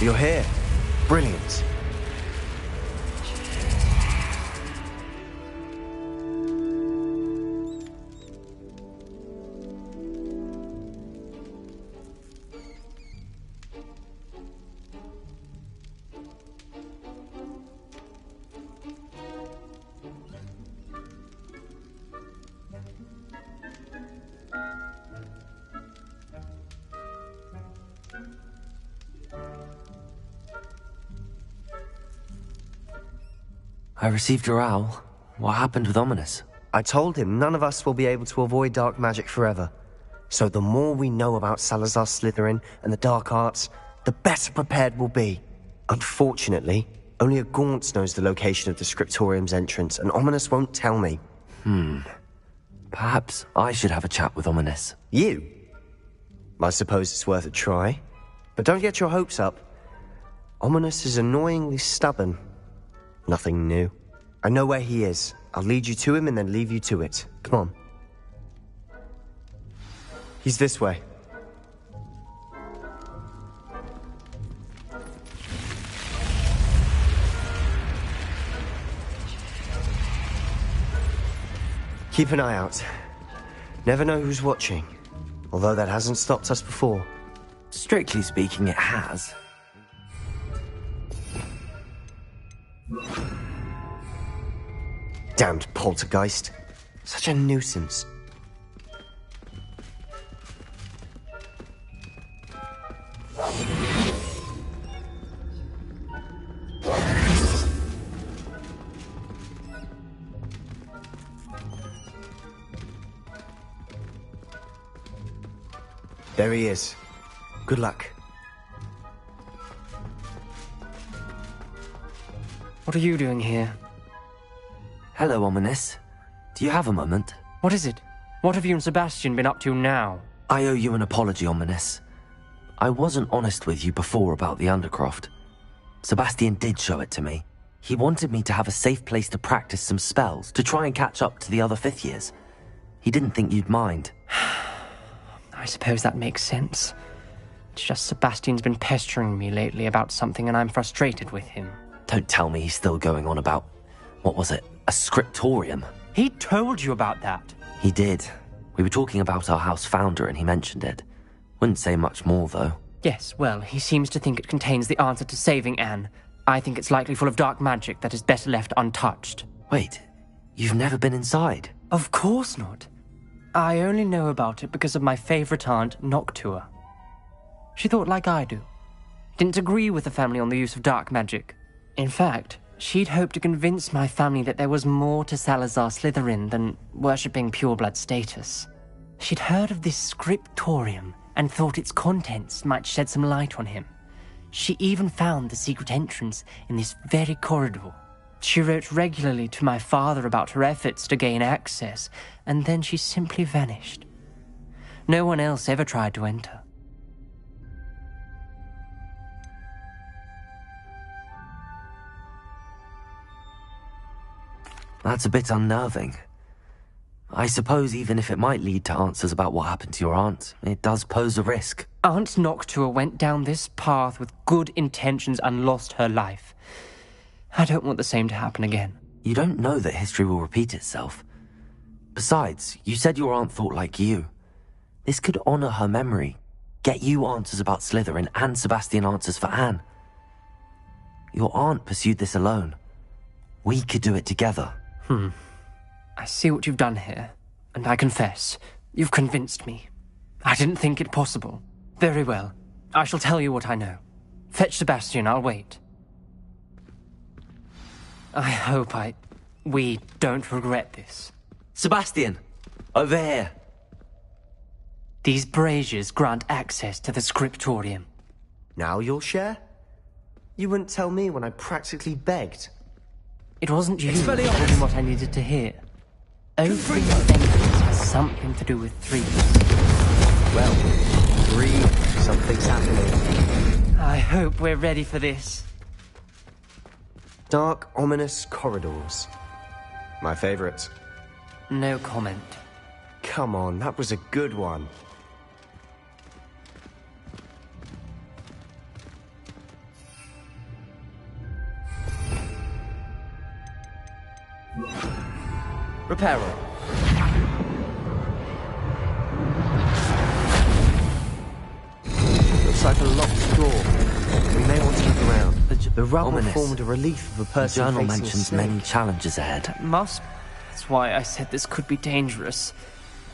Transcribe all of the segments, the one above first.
You're here. Brilliant. I received your owl. What happened with Ominous? I told him none of us will be able to avoid dark magic forever. So the more we know about Salazar Slytherin and the dark arts, the better prepared we'll be. Unfortunately, only a Gaunt knows the location of the Scriptorium's entrance, and Ominous won't tell me. Perhaps I should have a chat with Ominous. You? I suppose it's worth a try. But don't get your hopes up. Ominous is annoyingly stubborn. Nothing new. I know where he is. I'll lead you to him and then leave you to it. Come on. He's this way. Keep an eye out. Never know who's watching. Although that hasn't stopped us before. Strictly speaking, it has. Damned poltergeist. Such a nuisance. There he is. Good luck. What are you doing here? Hello, Ominous. Do you have a moment? What is it? What have you and Sebastian been up to now? I owe you an apology, Ominous. I wasn't honest with you before about the Undercroft. Sebastian did show it to me. He wanted me to have a safe place to practice some spells, to try and catch up to the other fifth years. He didn't think you'd mind. I suppose that makes sense. It's just Sebastian's been pestering me lately about something and I'm frustrated with him. Don't tell me he's still going on about, what was it, a scriptorium? He told you about that. He did. We were talking about our house founder and he mentioned it. Wouldn't say much more, though. Yes, well, he seems to think it contains the answer to saving Anne. I think it's likely full of dark magic that is better left untouched. Wait, you've never been inside? Of course not. I only know about it because of my favorite aunt, Noctua. She thought like I do. Didn't agree with the family on the use of dark magic. In fact, she'd hoped to convince my family that there was more to Salazar Slytherin than worshipping pureblood status. She'd heard of this scriptorium and thought its contents might shed some light on him. She even found the secret entrance in this very corridor. She wrote regularly to my father about her efforts to gain access, and then she simply vanished. No one else ever tried to enter. That's a bit unnerving. I suppose even if it might lead to answers about what happened to your aunt, it does pose a risk. Aunt Noctua went down this path with good intentions and lost her life. I don't want the same to happen again. You don't know that history will repeat itself. Besides, you said your aunt thought like you. This could honor her memory, get you answers about Slytherin and Sebastian answers for Anne. Your aunt pursued this alone. We could do it together. I see what you've done here, and I confess, you've convinced me. I didn't think it possible. Very well. I shall tell you what I know. Fetch Sebastian, I'll wait. I hope we don't regret this. Sebastian! Over here! These braziers grant access to the scriptorium. Now you'll share? You wouldn't tell me when I practically begged. It wasn't you who told me what I needed to hear. Opening entrance has something to do with threes. Well, 3, something's happening. I hope we're ready for this. Dark, ominous corridors. My favorite. No comment. Come on, that was a good one. Reparo. Looks like a locked door. We may want to look around. The rubble Ominous. formed a relief of a The person journal facing a mentions snake. many challenges ahead. That's why I said this could be dangerous.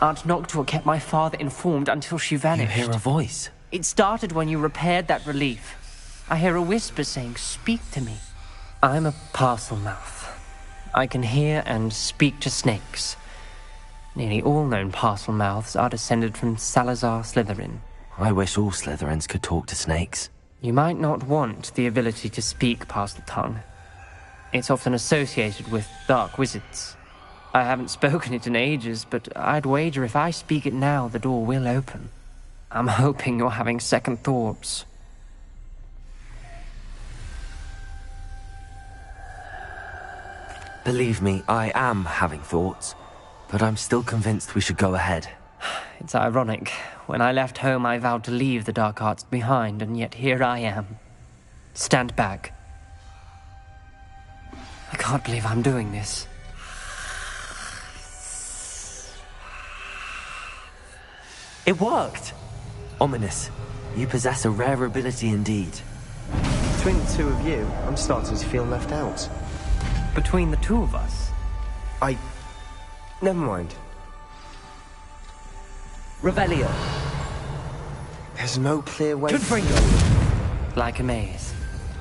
Aunt Noctua kept my father informed until she You vanished. hear a voice. It started when you repaired that relief. I hear a whisper saying, "Speak to me." I'm a parcel mouth. I can hear and speak to snakes. Nearly all known parcel mouths are descended from Salazar Slytherin. I wish all Slytherins could talk to snakes. You might not want the ability to speak parcel tongue. It's often associated with dark wizards. I haven't spoken it in ages, but I'd wager if I speak it now, the door will open. I'm hoping you're having second thoughts. Believe me, I am having thoughts, but I'm still convinced we should go ahead. It's ironic. When I left home, I vowed to leave the dark arts behind, and yet here I am. Stand back. I can't believe I'm doing this. It worked! Ominous, you possess a rare ability indeed. Between the two of you, I'm starting to feel left out. Between the two of us, Never mind. Revelio. There's no clear way... like a maze.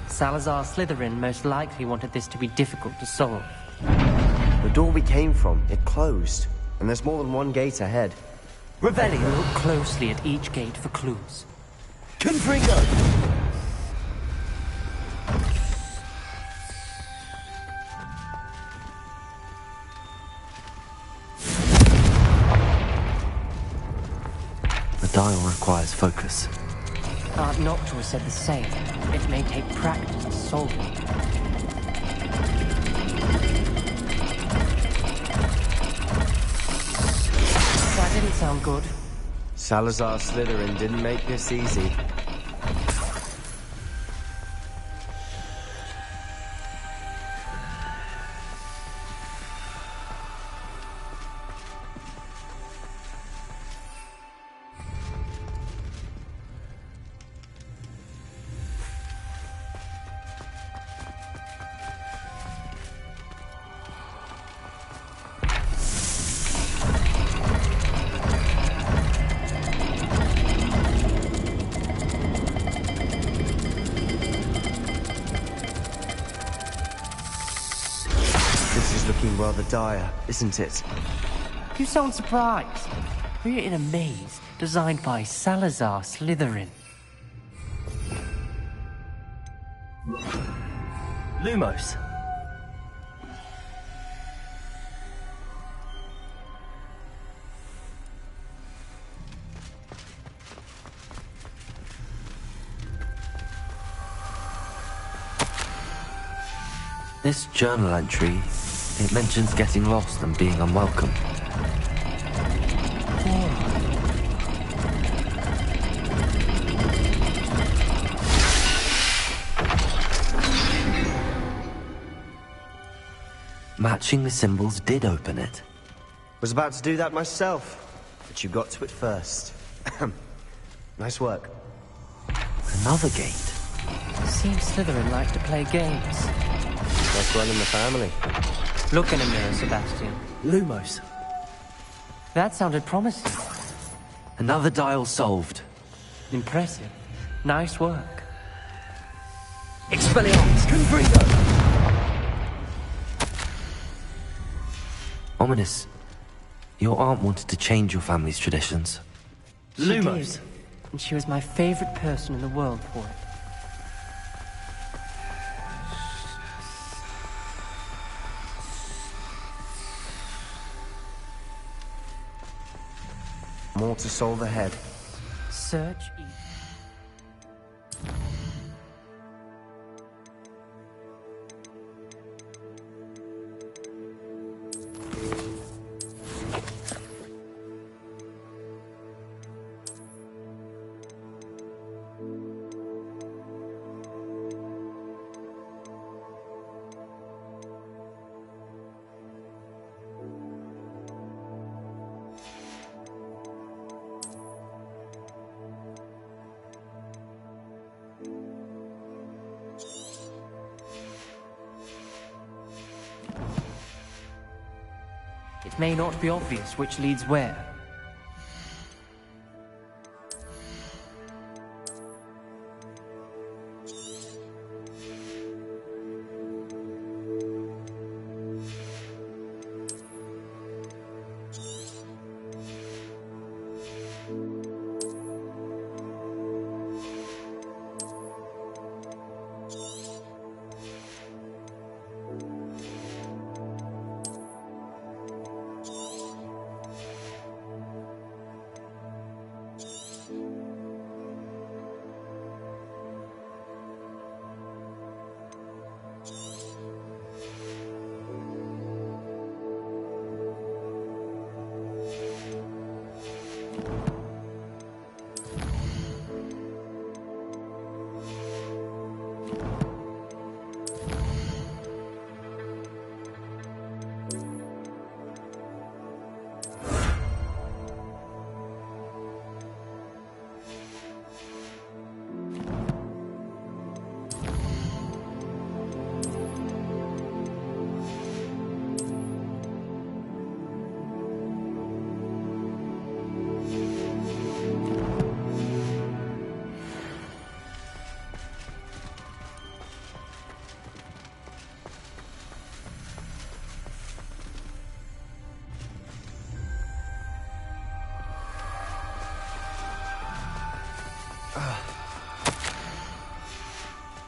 Salazar Slytherin most likely wanted this to be difficult to solve. The door we came from, it closed. And there's more than one gate ahead. Revelio. Look closely at each gate for clues. Confringo. The dial requires focus. Aunt Noctua said the same. It may take practice to solve it. That didn't sound good. Salazar Slytherin didn't make this easy. Looking rather dire, isn't it? You sound surprised. We're in a maze designed by Salazar Slytherin. Lumos. This journal entry, it mentions getting lost and being unwelcome. Matching the symbols did open it. Was about to do that myself, but you got to it first. Nice work. Another gate. Seems Slytherin like to play games. Like running the family. Look in a mirror, Sebastian. Lumos. That sounded promising. Another dial solved. Impressive. Nice work. Expelliarmus Confringo! Ominous. Your aunt wanted to change your family's traditions. She did, and she was my favorite person in the world for it. More to solve ahead. Search each. it may not be obvious which leads where.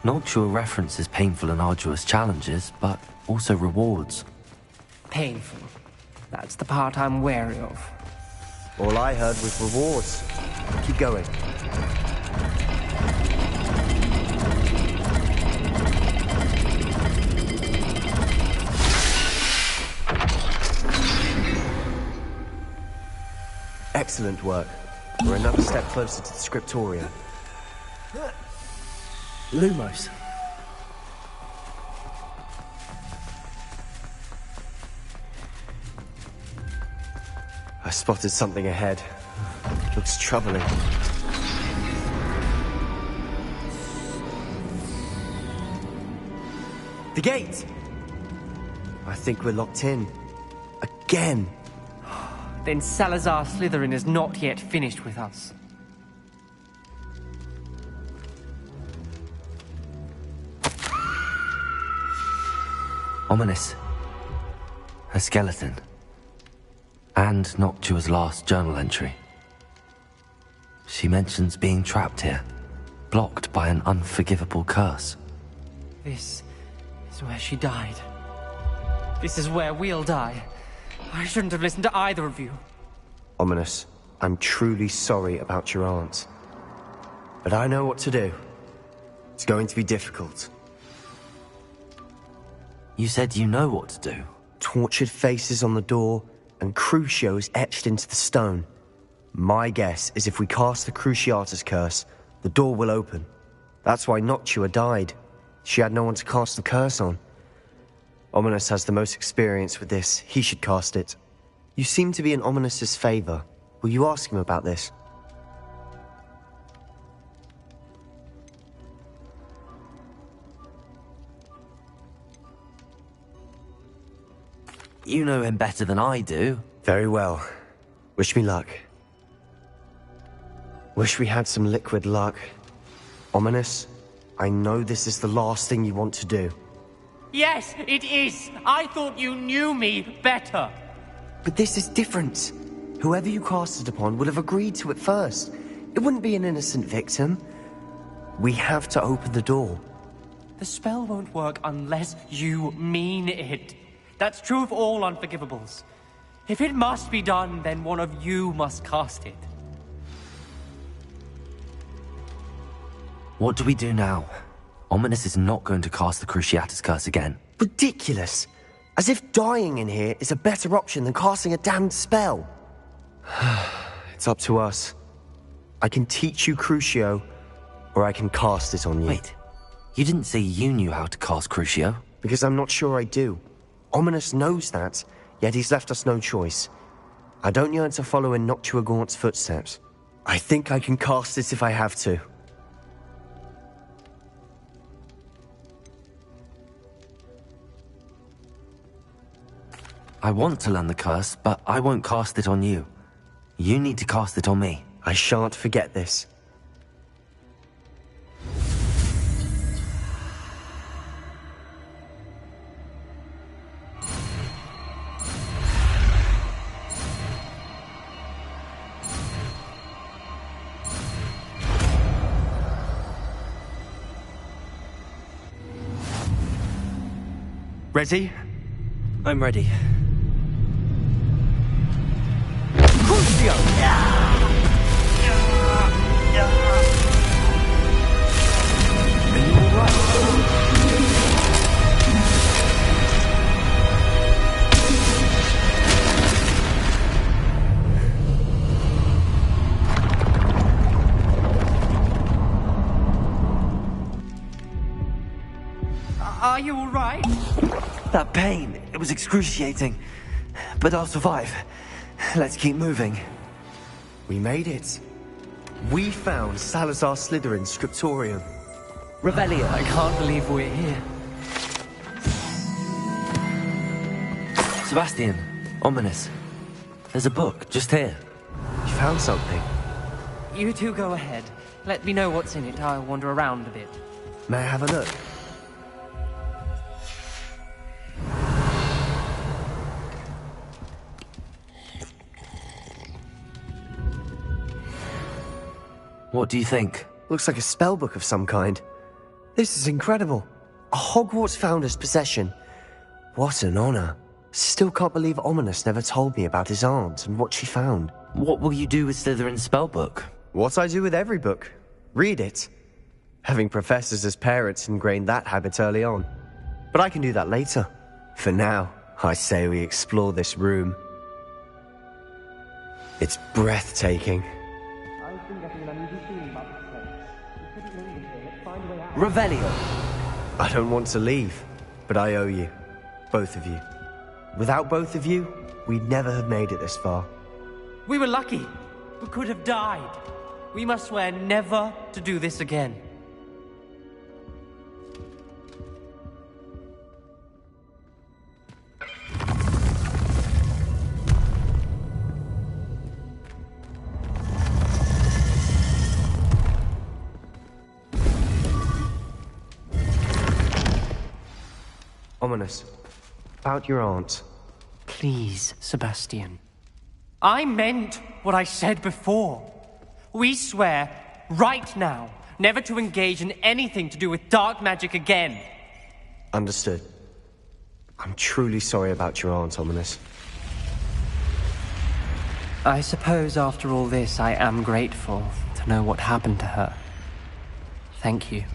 Noctua references painful and arduous challenges, but also rewards. Painful. That's the part I'm wary of. All I heard was rewards. Keep going. Excellent work. We're another step closer to the Scriptorium. Lumos. I spotted something ahead. Looks troubling. The gate! I think we're locked in. Again! Then Salazar Slytherin is not yet finished with us. Ominous. A skeleton. And Noctua's last journal entry. She mentions being trapped here, blocked by an unforgivable curse. This is where she died. This is where we'll die. I shouldn't have listened to either of you. Ominous, I'm truly sorry about your aunt. But I know what to do. It's going to be difficult. You said you know what to do. Tortured faces on the door, and Crucios etched into the stone. My guess is if we cast the Cruciatus curse, the door will open. That's why Noctua died. She had no one to cast the curse on. Ominous has the most experience with this. He should cast it. You seem to be in Ominous's favor. Will you ask him about this? You know him better than I do. Very well. Wish me luck. Wish we had some liquid luck. Ominous, I know this is the last thing you want to do. Yes, it is. I thought you knew me better. But this is different. Whoever you cast it upon would have agreed to it first. It wouldn't be an innocent victim. We have to open the door. The spell won't work unless you mean it. That's true of all unforgivables. If it must be done, then one of you must cast it. What do we do now? Ominous is not going to cast the Cruciatus curse again. Ridiculous. As if dying in here is a better option than casting a damned spell. It's up to us. I can teach you Crucio, or I can cast it on you. Wait, you didn't say you knew how to cast Crucio? Because I'm not sure I do. Ominous knows that, yet he's left us no choice. I don't yearn to follow in Noctua Gaunt's footsteps. I think I can cast it if I have to. I want to learn the curse, but I won't cast it on you. You need to cast it on me. I shan't forget this. Ready? I'm ready. Are you all right? That pain, it was excruciating. But I'll survive. Let's keep moving. We made it. We found Salazar Slytherin's scriptorium. Revelio. I can't believe we're here. Sebastian, ominous. There's a book just here. You found something. You two go ahead. Let me know what's in it. I'll wander around a bit. May I have a look? What do you think? Looks like a spellbook of some kind. This is incredible. A Hogwarts founder's possession. What an honor. Still can't believe Ominous never told me about his aunt and what she found. What will you do with Slytherin's spellbook? What I do with every book. Read it. Having professors as parents ingrained that habit early on. But I can do that later. For now, I say we explore this room. It's breathtaking. I've been getting an uneasy feeling about this place. We couldn't leave here. Let's find a way out. Revelio. I don't want to leave, but I owe you. Both of you. Without both of you, we'd never have made it this far. We were lucky. We could have died. We must swear never to do this again. Ominous. About your aunt. Please, Sebastian. I meant what I said before. We swear, right now, never to engage in anything to do with dark magic again. Understood. I'm truly sorry about your aunt, Ominous. I suppose after all this, I am grateful to know what happened to her. Thank you.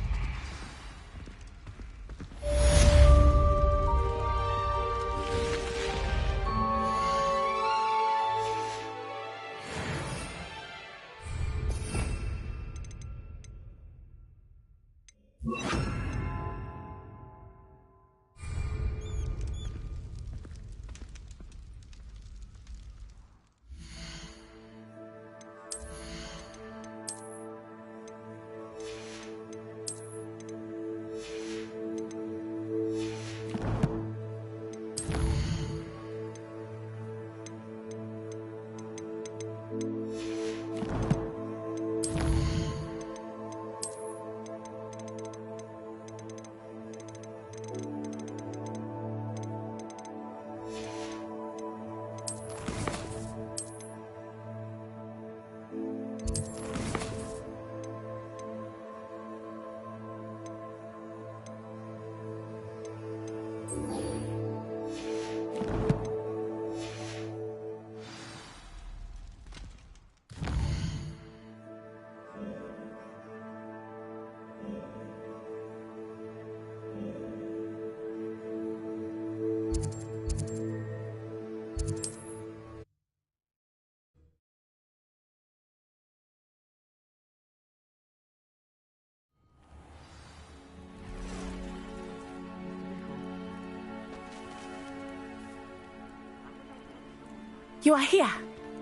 You are here.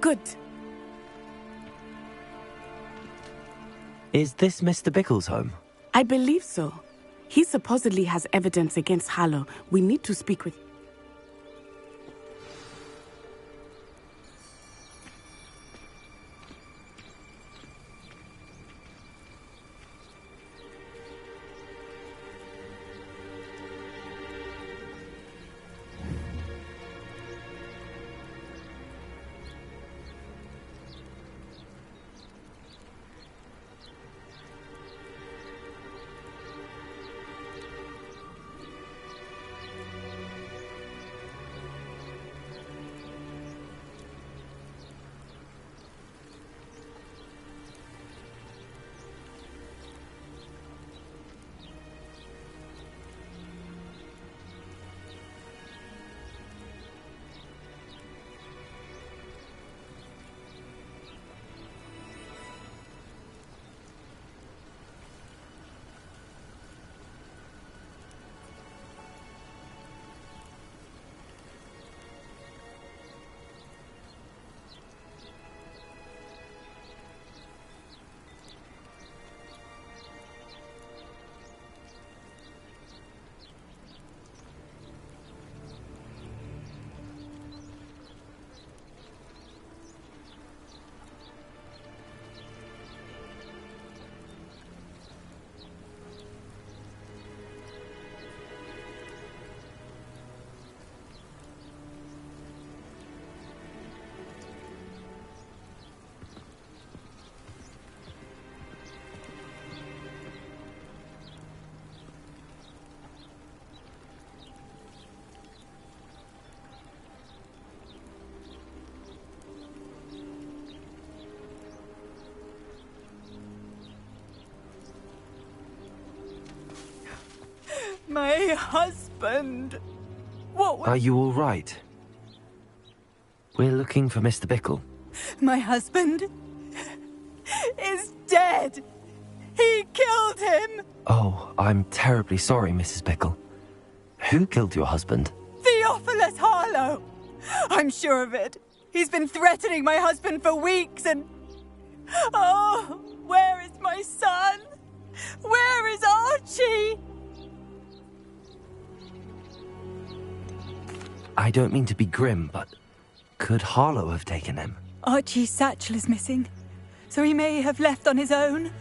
Good. Is this Mr. Bickle's home? I believe so. He supposedly has evidence against Harlow. We need to speak with... My husband. What was... Are you all right? We're looking for Mr. Bickle. My husband is dead. He killed him. Oh, I'm terribly sorry, Mrs. Bickle. Who killed your husband? Theophilus Harlow. I'm sure of it. He's been threatening my husband for weeks and... Oh, where is my son? Where is Archie? I don't mean to be grim, but could Harlow have taken him? Archie's satchel is missing, so he may have left on his own.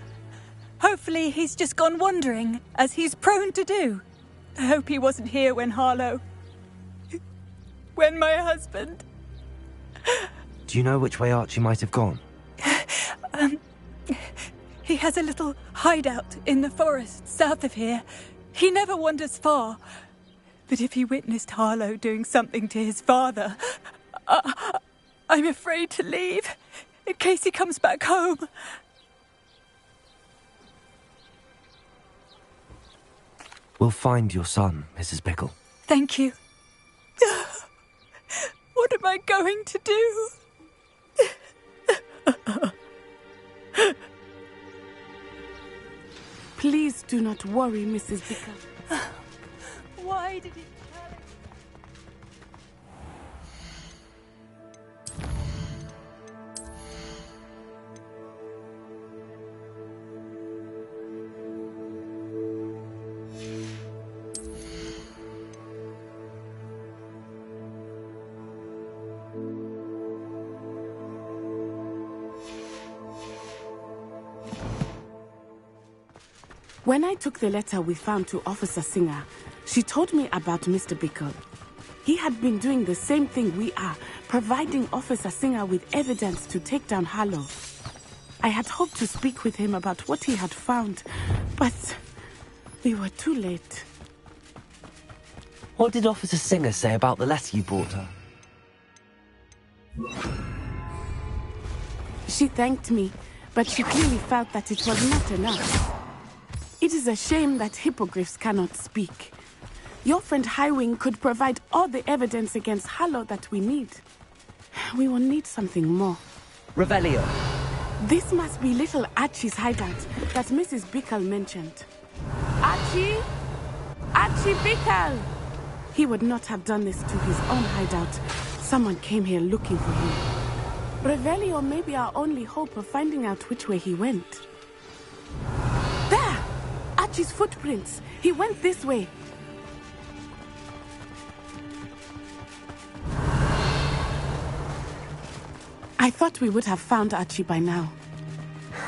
Hopefully he's just gone wandering, as he's prone to do. I hope he wasn't here when Harlow... when my husband... Do you know which way Archie might have gone? He has a little hideout in the forest south of here. He never wanders far. But if he witnessed Harlow doing something to his father, I'm afraid to leave, in case he comes back home. We'll find your son, Mrs. Bickle. Thank you. What am I going to do? Please do not worry, Mrs. Bickle. Why did he... When I took the letter we found to Officer Singer, she told me about Mr. Bickle. He had been doing the same thing we are, providing Officer Singer with evidence to take down Harlow. I had hoped to speak with him about what he had found, but we were too late. What did Officer Singer say about the letter you brought her? She thanked me, but she clearly felt that it was not enough. It is a shame that hippogriffs cannot speak. Your friend Highwing could provide all the evidence against Harlow that we need. We will need something more. Revelio. This must be little Archie's hideout that Mrs. Bickle mentioned. Archie? Archie Bickle! He would not have done this to his own hideout. Someone came here looking for him. Revelio may be our only hope of finding out which way he went. There! Archie's footprints. He went this way. I thought we would have found Archie by now.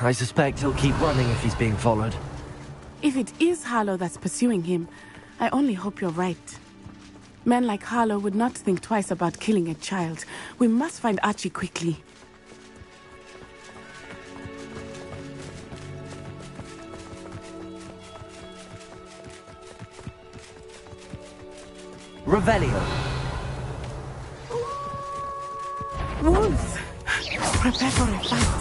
I suspect he'll keep running if he's being followed. If it is Harlow that's pursuing him, I only hope you're right. Men like Harlow would not think twice about killing a child. We must find Archie quickly. Revelio. Wolves! Prepare for a fight.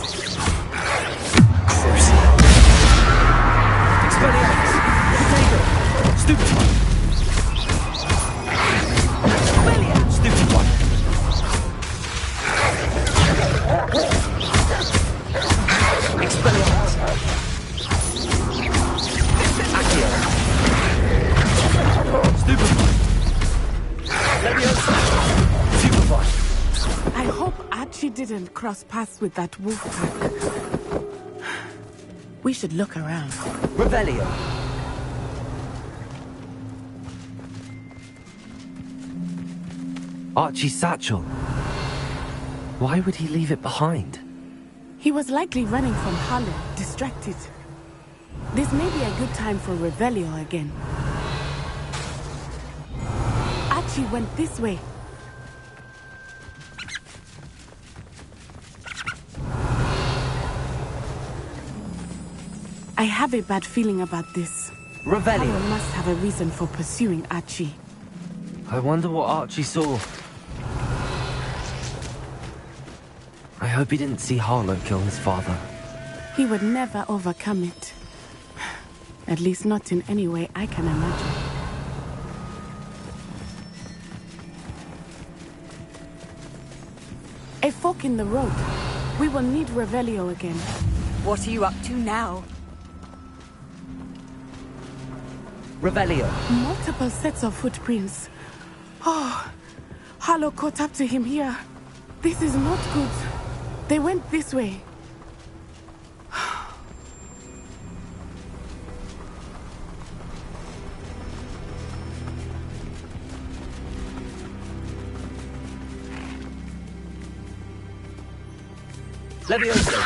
Expelliarmus! Potato! Stupid one! Revelio! Stupid one! Expelliarmus! Accio! Stupid one! Leviosa! Super one! I hope Archie didn't cross paths with that wolf pack. We should look around. Revelio! Archie's satchel. Why would he leave it behind? He was likely running from Harlow, distracted. This may be a good time for Revelio again. Archie went this way. I have a bad feeling about this. Revelio! Harlow must have a reason for pursuing Archie. I wonder what Archie saw. I hope he didn't see Harlow kill his father. He would never overcome it. At least not in any way I can imagine. A fork in the road. We will need Revelio again. What are you up to now? Revelio. Multiple sets of footprints. Oh, Harlow caught up to him here. This is not good. They went this way. Levioso.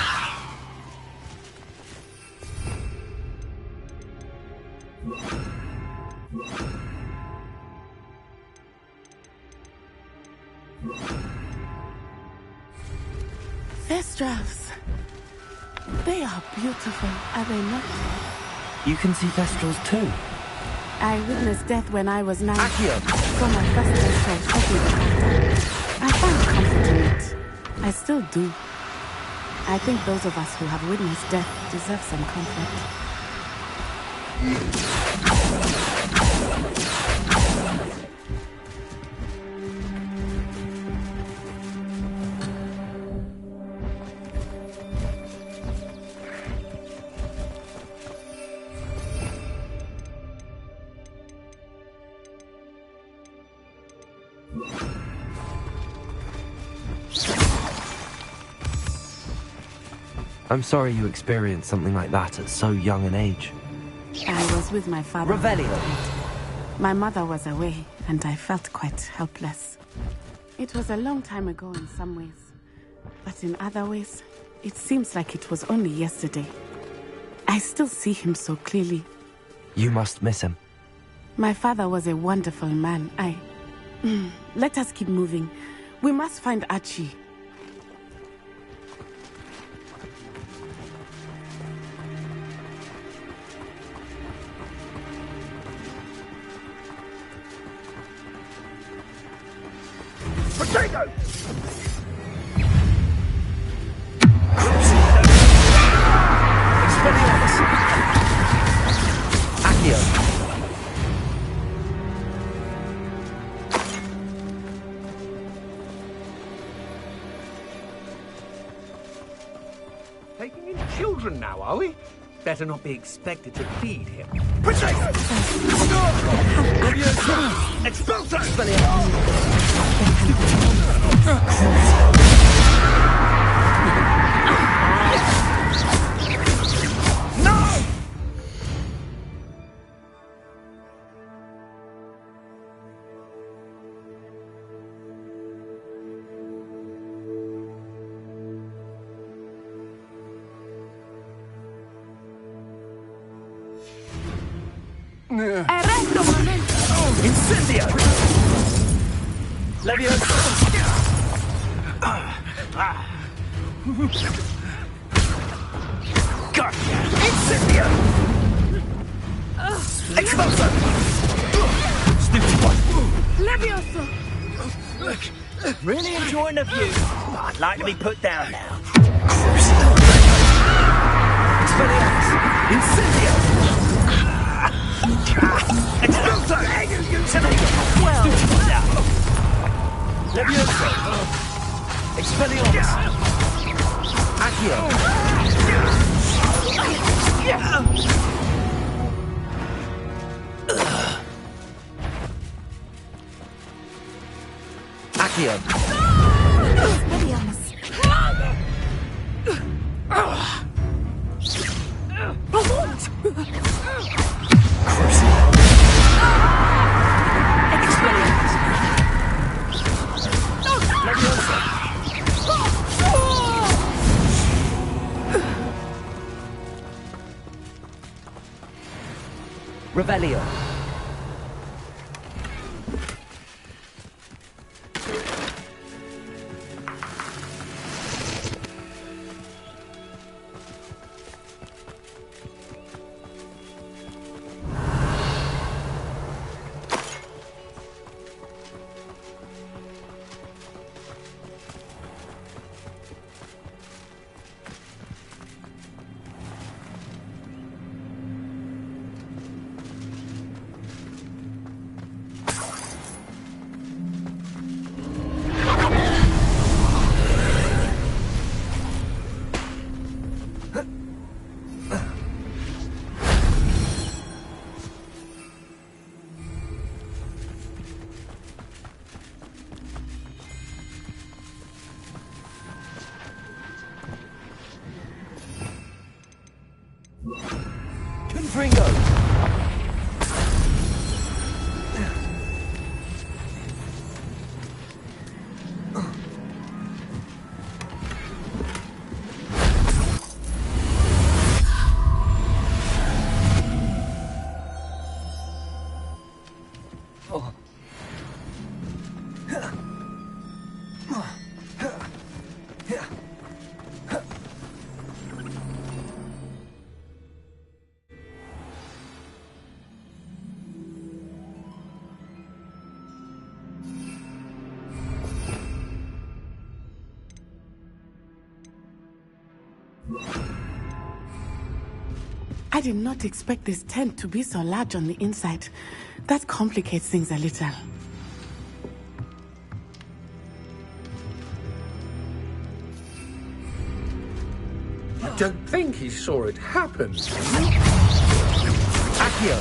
Thestrals. They are beautiful, are they not? You can see Thestrals too. I witnessed death when I was 9. Accio. So my first Thestral shot me the I found comfort in it. I still do. I think those of us who have witnessed death deserve some comfort. I'm sorry you experienced something like that at so young an age. I was with my father. Revelio. My mother was away, and I felt quite helpless. It was a long time ago in some ways, but in other ways, it seems like it was only yesterday. I still see him so clearly. You must miss him. My father was a wonderful man. Let us keep moving. We must find Archie. Potato! Expelliarmus. Accio. Taking in children now, are we? Better not be expected to feed him. Potato! Expulso! No! Arresto momento! Incendio. Levioso. Guardia. Incendio. Expulso. Stupid one. Levioso! Really enjoying the view. I'd like to be put down now. Expelliarmus. Incendio. Expulso. Well done. Levioso. Expelliarmus. Accio. Accio. Revelio. Confringo! I did not expect this tent to be so large on the inside. That complicates things a little. I don't think he saw it happen. Accio!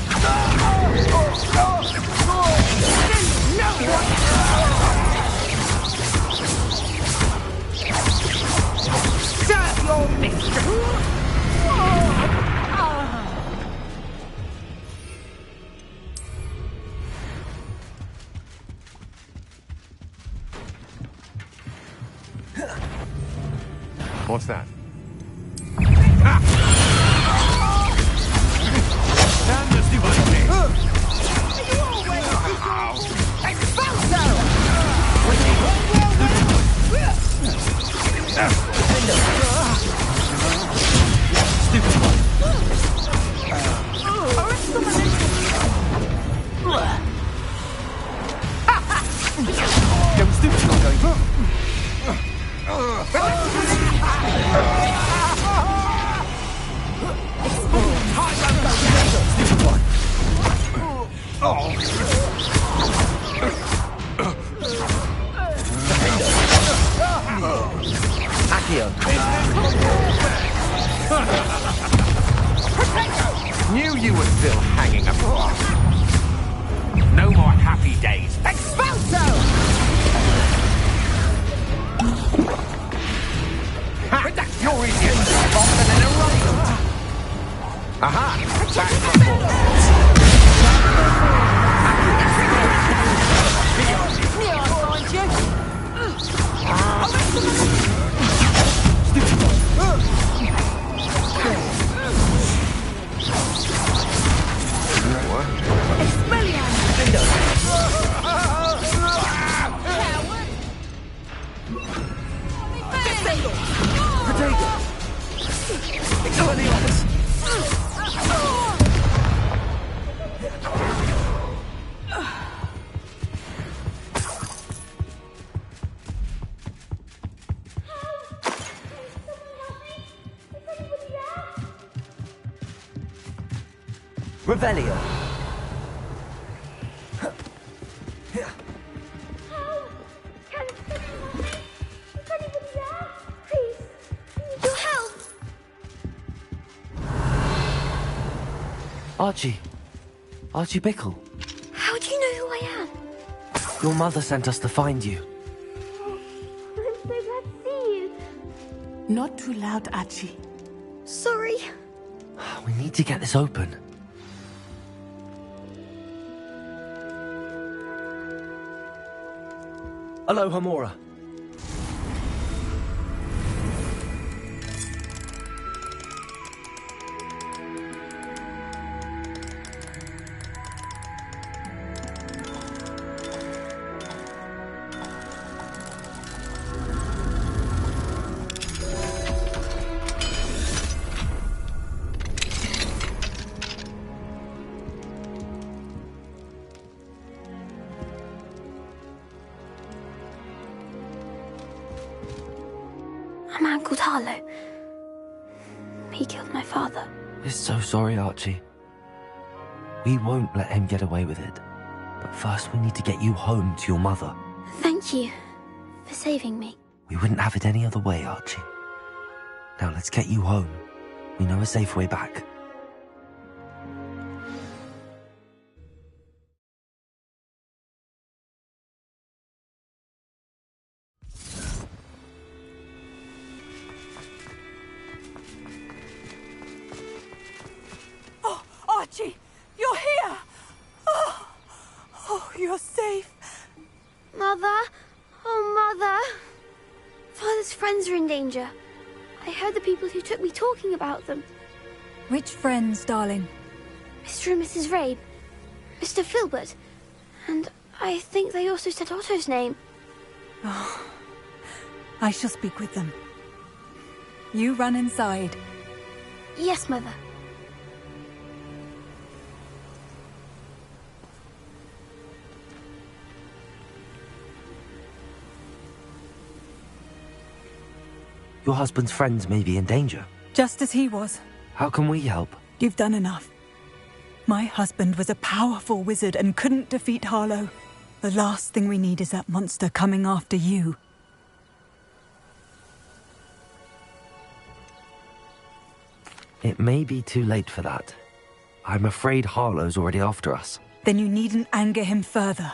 Serve your mistress! What's that? Knew you were still hanging about. No more happy days. Expulso! You're easier to spot than an arrival. Aha! Back from Revelio! Archie Bickle. How do you know who I am? Your mother sent us to find you. I'm so glad to see you. Not too loud, Archie. Sorry. We need to get this open. Aloha Mora. A man called Harlow. He killed my father. We're so sorry, Archie. We won't let him get away with it. But first we need to get you home to your mother. Thank you for saving me. We wouldn't have it any other way, Archie. Now let's get you home. We know a safe way back. people who took me talking about them. Which friends, darling? Mr. and Mrs. Rabe, Mr. Filbert, and I think they also said Otto's name. Oh, I shall speak with them. You run inside. Yes, Mother. Your husband's friends may be in danger. Just as he was. How can we help? You've done enough. My husband was a powerful wizard and couldn't defeat Harlow. The last thing we need is that monster coming after you. It may be too late for that. I'm afraid Harlow's already after us. Then you needn't anger him further.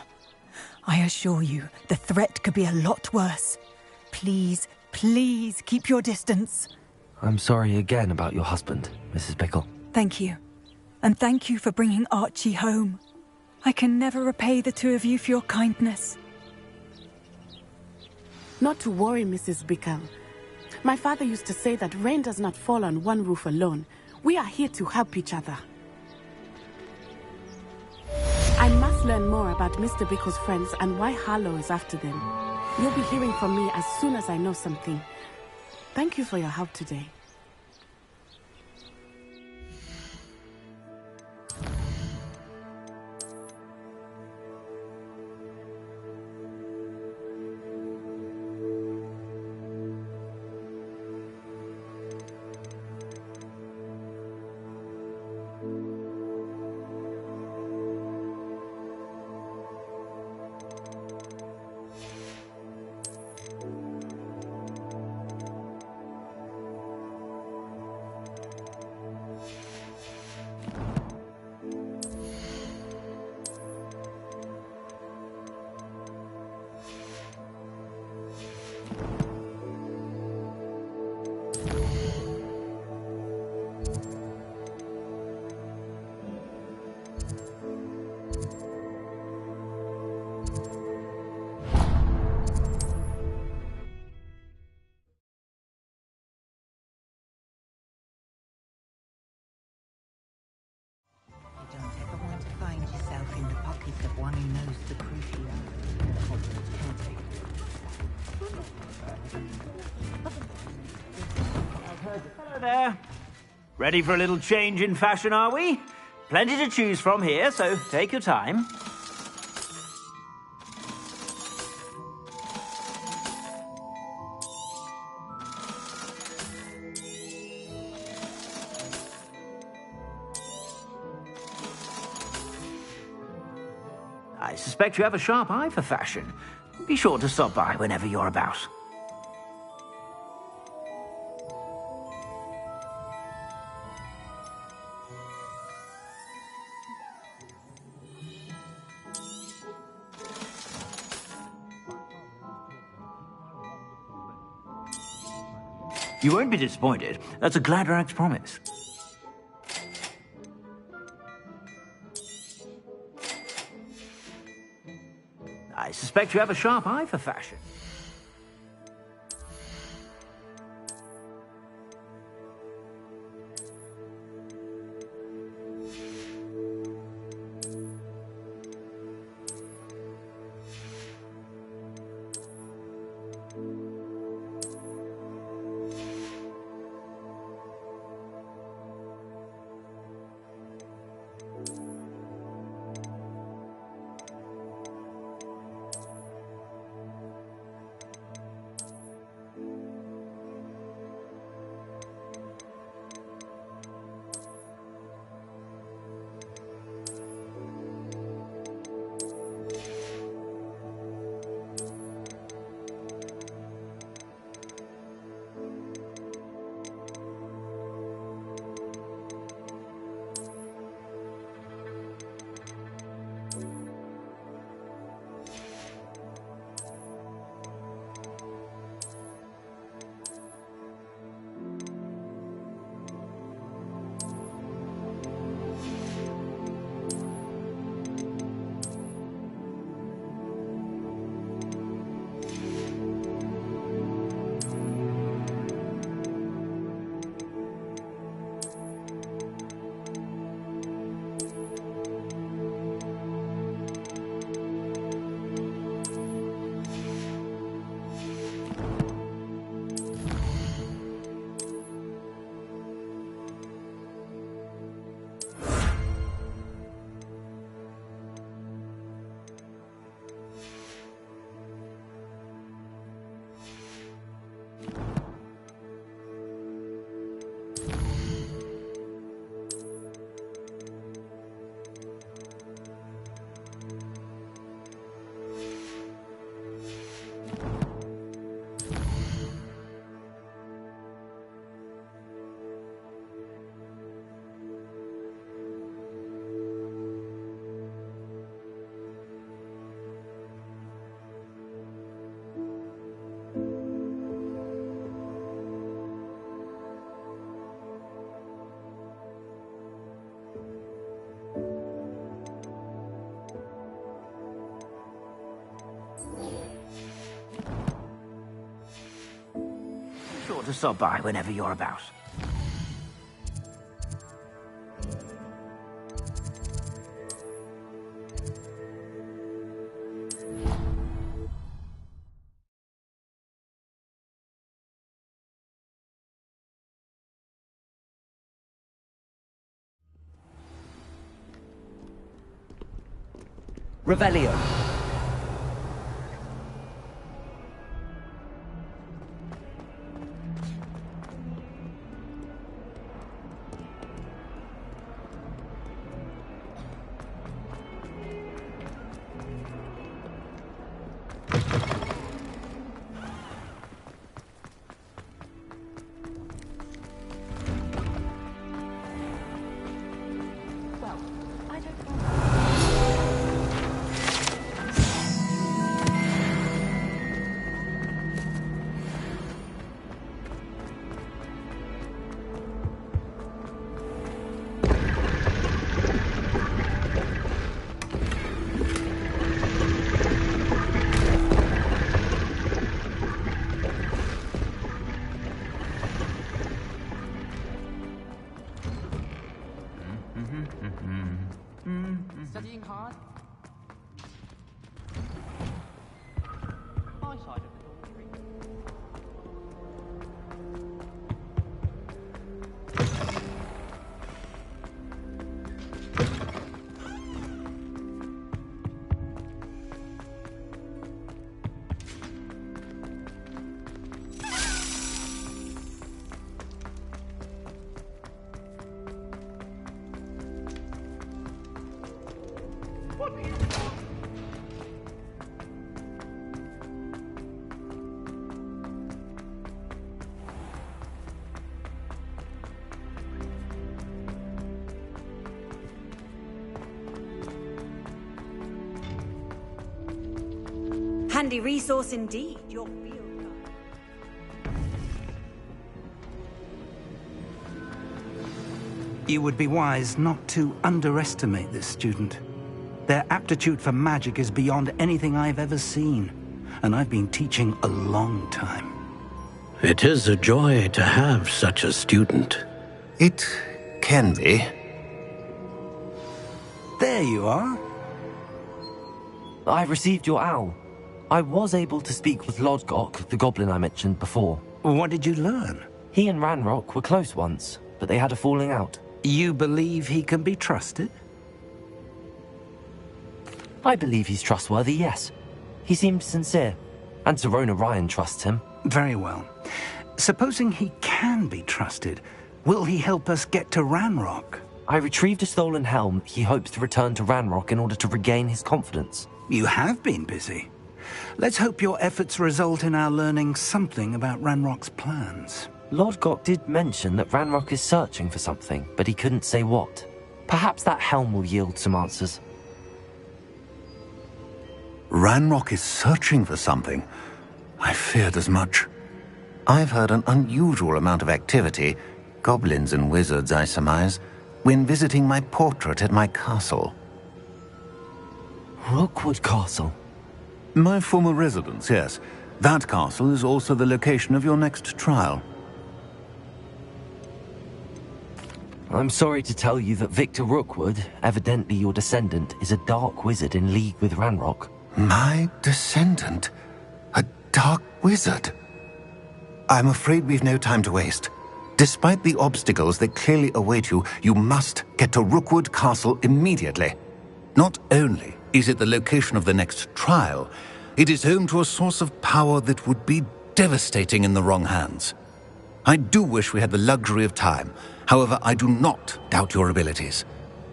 I assure you, the threat could be a lot worse. Please, please keep your distance. I'm sorry again about your husband, Mrs. Bickle. Thank you. And thank you for bringing Archie home. I can never repay the two of you for your kindness. Not to worry, Mrs. Bickle. My father used to say that rain does not fall on one roof alone. We are here to help each other. I must learn more about Mr. Bickle's friends and why Harlow is after them. You'll be hearing from me as soon as I know something. Thank you for your help today. You don't ever want to find yourself in the pockets of one who knows the crucial Hello there. Ready for a little change in fashion, are we? Plenty to choose from here, so take your time. I suspect you have a sharp eye for fashion. Be sure to stop by whenever you're about. You won't be disappointed. That's a Gladrax promise. I suspect you have a sharp eye for fashion. to stop by whenever you're about. Revelio. Studying hard? My side of the dormitory. Handy resource indeed, your field guide. You would be wise not to underestimate this student. Their aptitude for magic is beyond anything I've ever seen, and I've been teaching a long time. It is a joy to have such a student. It can be. There you are. I received your owl. I was able to speak with Lodgok, the goblin I mentioned before. What did you learn? He and Ranrock were close once, but they had a falling out. You believe he can be trusted? I believe he's trustworthy, yes. He seems sincere, and Serona Ryan trusts him. Very well. Supposing he can be trusted, will he help us get to Ranrock? I retrieved a stolen helm he hopes to return to Ranrock in order to regain his confidence. You have been busy. Let's hope your efforts result in our learning something about Ranrock's plans. Lodgok did mention that Ranrock is searching for something, but he couldn't say what. Perhaps that helm will yield some answers. Ranrock is searching for something. I feared as much. I've heard an unusual amount of activity, goblins and wizards, I surmise, when visiting my portrait at my castle. Rookwood Castle? My former residence, yes. That castle is also the location of your next trial. I'm sorry to tell you that Victor Rookwood, evidently your descendant, is a dark wizard in league with Ranrock. My descendant? A dark wizard? I'm afraid we've no time to waste. Despite the obstacles that clearly await you, you must get to Rookwood Castle immediately. Not only is it the location of the next trial, it is home to a source of power that would be devastating in the wrong hands. I do wish we had the luxury of time. However, I do not doubt your abilities.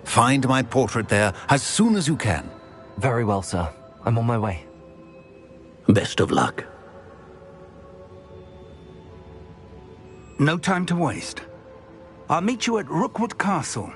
Find my portrait there as soon as you can. Very well, sir. I'm on my way. Best of luck. No time to waste. I'll meet you at Rookwood Castle.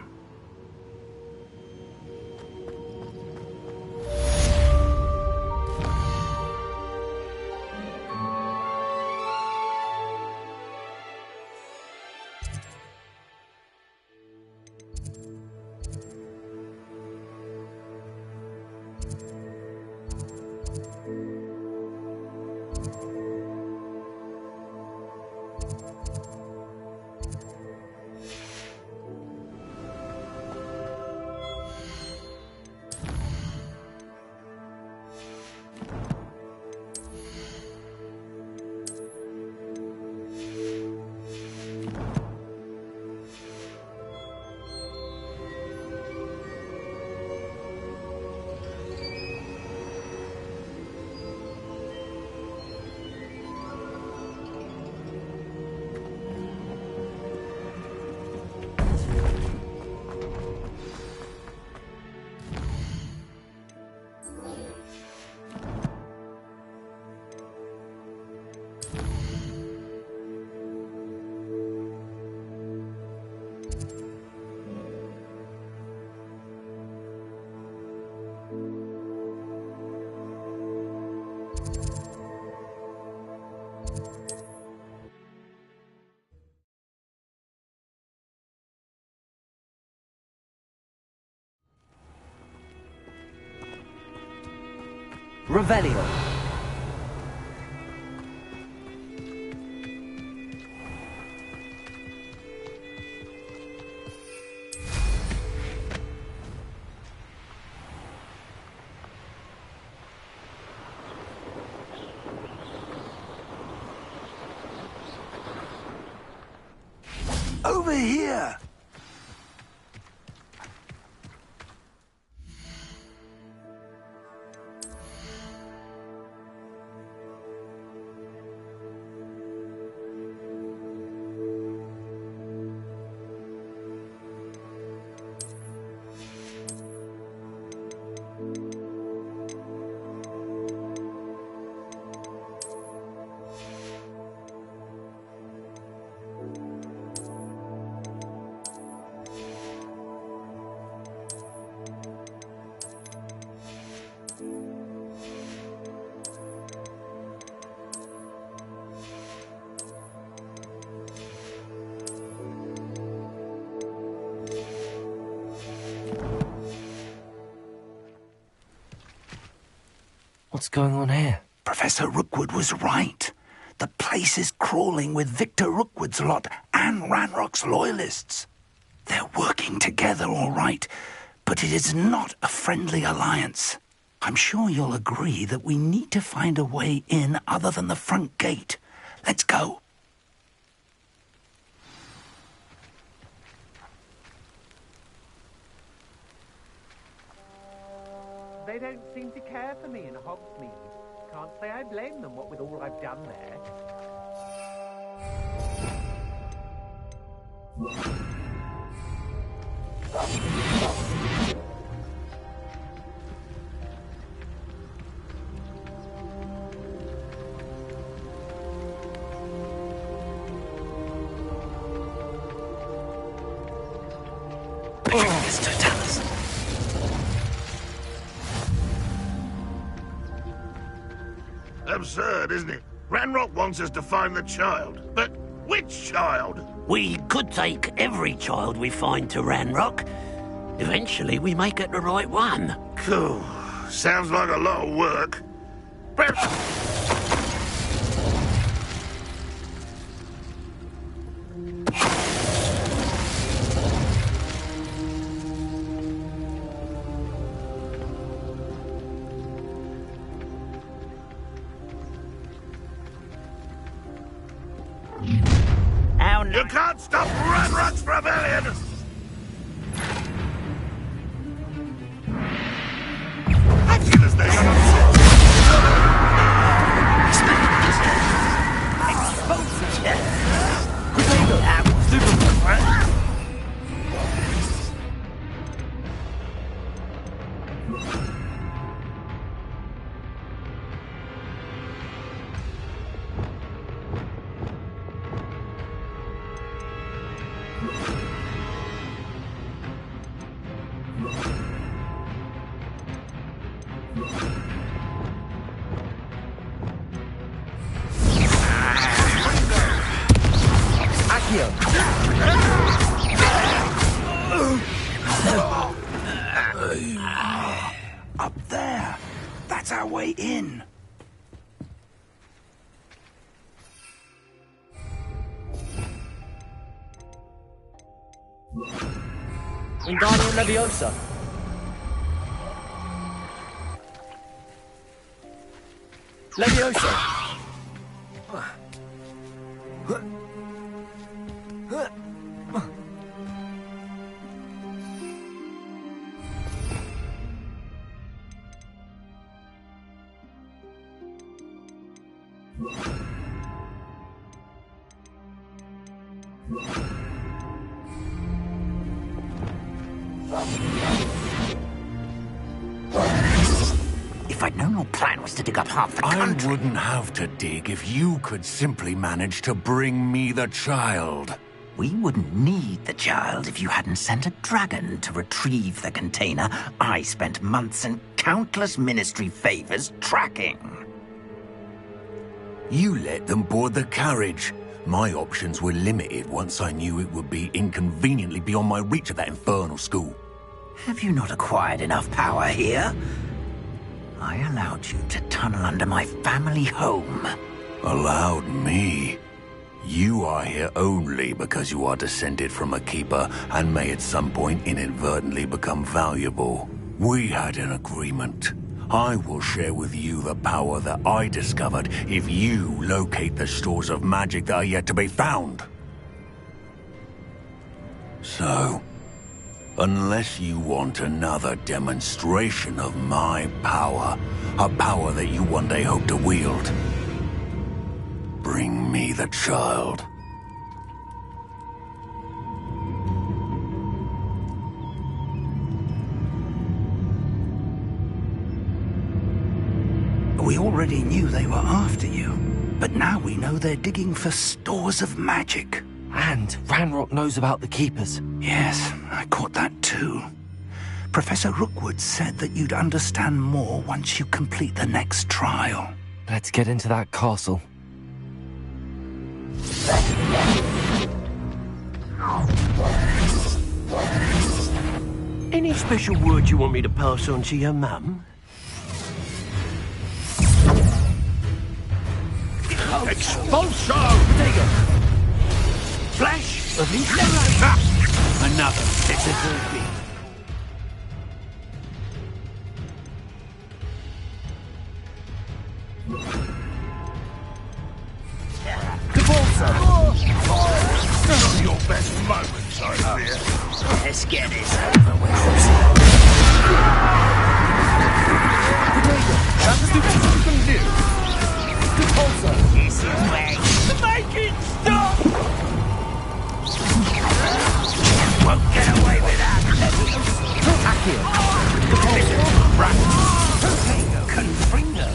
Revelio. Over here! What's going on here? Professor Rookwood was right. The place is crawling with Victor Rookwood's lot and Ranrock's loyalists. They're working together, all right, but it is not a friendly alliance. I'm sure you'll agree that we need to find a way in other than the front gate. Let's go. They don't seem to care for me in Hogsmeade. Can't say I blame them, what with all I've done there. Absurd, isn't it? Ranrock wants us to find the child, but which child? We could take every child we find to Ranrock. Eventually, we may get the right one. Cool. Sounds like a lot of work. You can't stop Ranrock's rebellion! I've killed his Up there. That's our way in. Wingardium Leviosa. Leviosa. If I'd known your plan was to dig up half the country... I wouldn't have to dig if you could simply manage to bring me the child. We wouldn't need the child if you hadn't sent a dragon to retrieve the container I spent months and countless ministry favors tracking. You let them board the carriage. My options were limited once I knew it would be inconveniently beyond my reach at that infernal school. Have you not acquired enough power here? I allowed you to tunnel under my family home. Allowed me? You are here only because you are descended from a keeper and may at some point inadvertently become valuable. We had an agreement. I will share with you the power that I discovered if you locate the stores of magic that are yet to be found. So, unless you want another demonstration of my power, a power that you one day hope to wield, bring me the child. We already knew they were after you, but now we know they're digging for stores of magic. And Ranrock knows about the Keepers. Yes, I caught that too. Professor Rookwood said that you'd understand more once you complete the next trial. Let's get into that castle. Any special word you want me to pass on to your mum? Expulso! There you go. Flash! Of his Another. It's a good Not your best moments, I fear. Let's get this over with. Something new. This is way to make it stop! Won't get away with that. Confringo.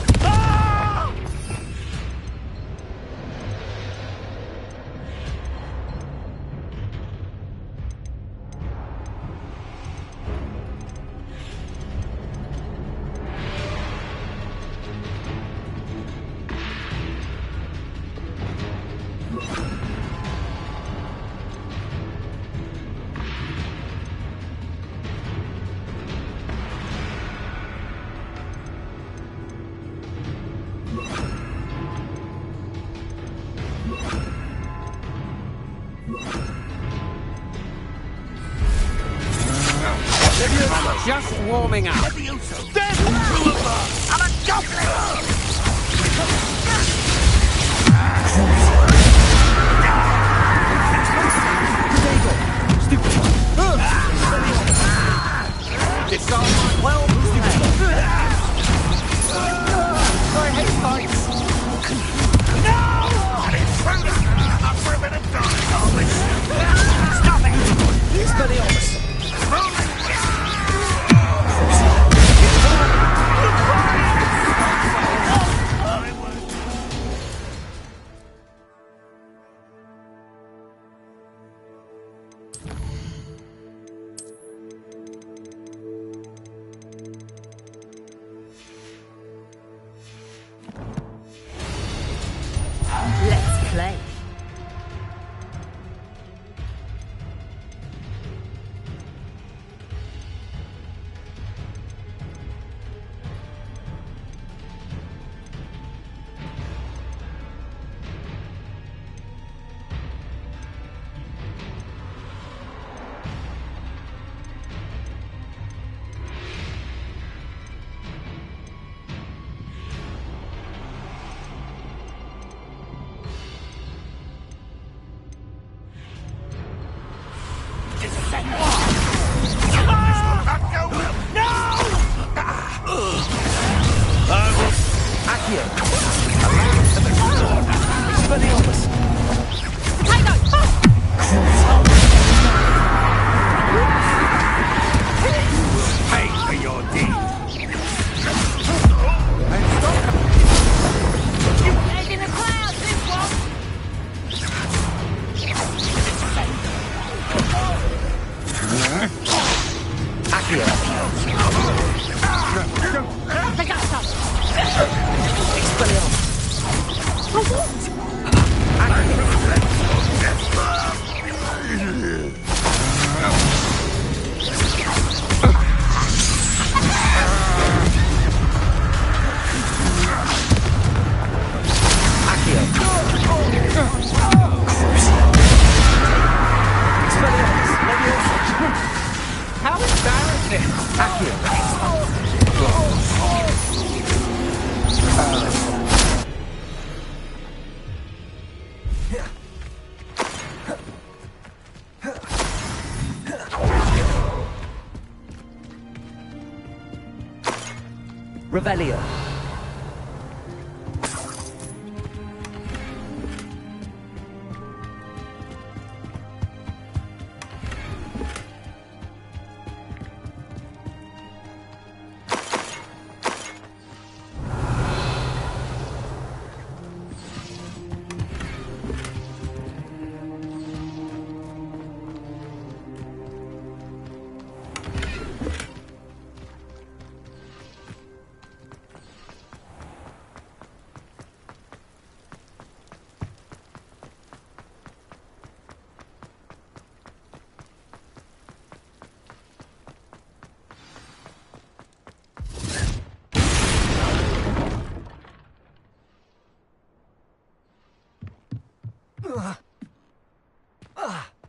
Just warming up. I'm a goblin! It's all right. Well, I hate fights. No! An intruder! Up for a bit of dark. Stop it! He's very honest. Let's play. Revelio.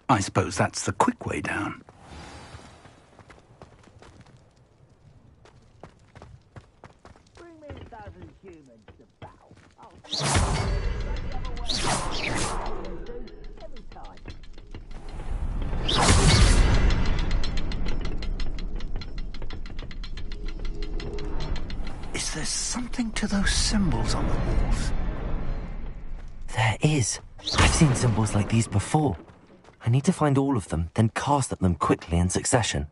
I suppose that's the quick way down. Is there something to those symbols on the walls? There is. I've seen symbols like these before. I need to find all of them, then cast at them quickly in succession.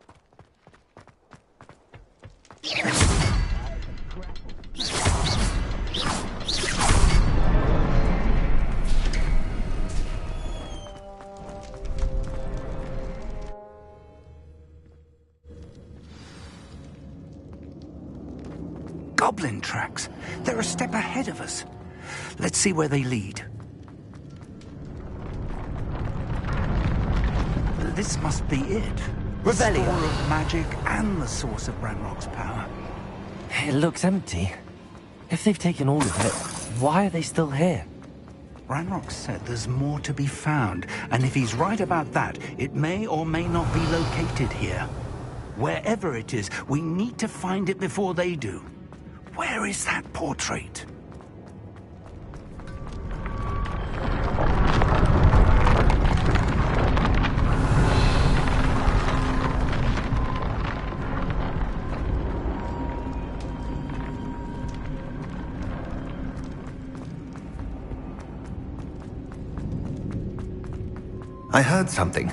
Goblin tracks. They're a step ahead of us. Let's see where they lead. This must be it. The store of magic and the source of Ranrock's power. It looks empty. If they've taken all of it, why are they still here? Ranrock said there's more to be found, and if he's right about that, it may or may not be located here. Wherever it is, we need to find it before they do. Where is that portrait? I heard something.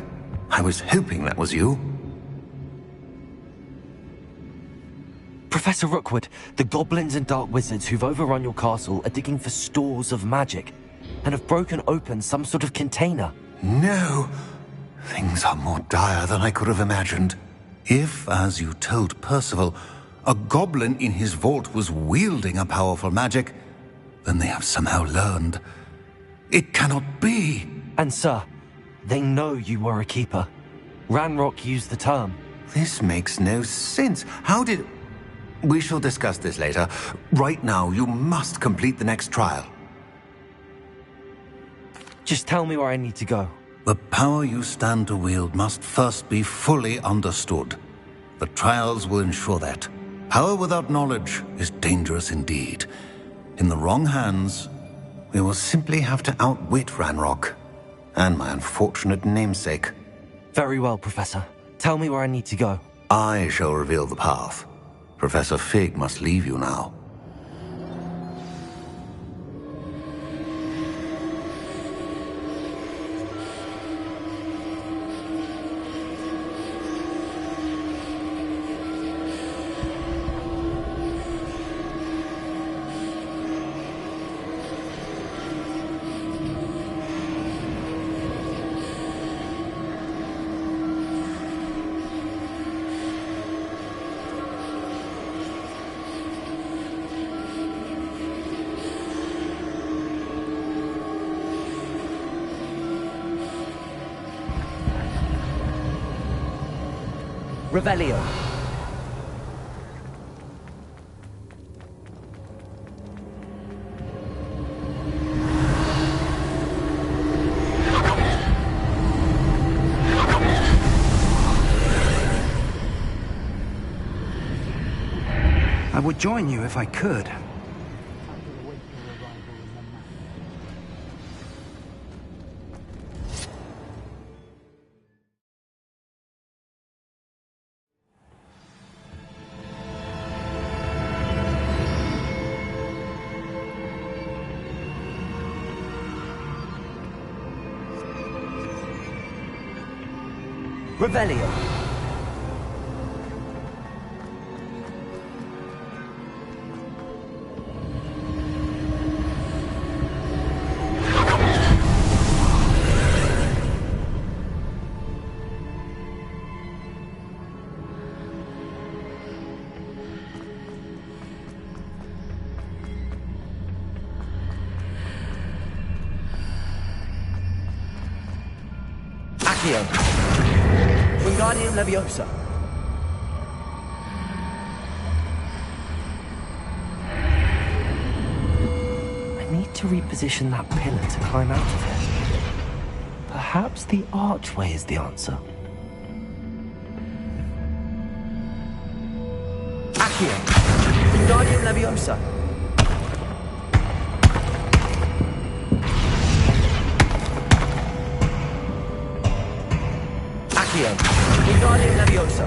I was hoping that was you. Professor Rookwood, the goblins and dark wizards who've overrun your castle are digging for stores of magic and have broken open some sort of container. No! Things are more dire than I could have imagined. If, as you told Percival, a goblin in his vault was wielding a powerful magic, then they have somehow learned. It cannot be! And sir, they know you were a keeper. Ranrock used the term. This makes no sense. How did... We shall discuss this later. Right now, you must complete the next trial. Just tell me where I need to go. The power you stand to wield must first be fully understood. The trials will ensure that. Power without knowledge is dangerous indeed. In the wrong hands, we will simply have to outwit Ranrock and my unfortunate namesake. Very well, Professor. Tell me where I need to go. I shall reveal the path. Professor Fig must leave you now. Revelio. I would join you if I could. Revelio. Accio. Wingardium Leviosa. I need to reposition that pillar to climb out of it. Perhaps the archway is the answer. Accio. Wingardium Leviosa. Accio. Wingardium Leviosa.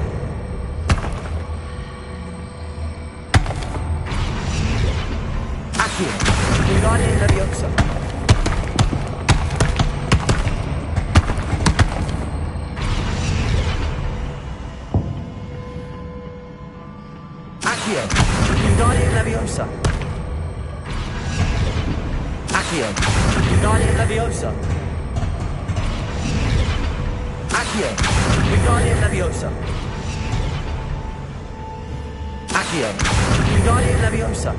Accio. Wingardium Leviosa. Accio. Wingardium Leviosa. Accio. Wingardium Leviosa. Accio. Wingardium Leviosa. Accio. Wingardium Leviosa.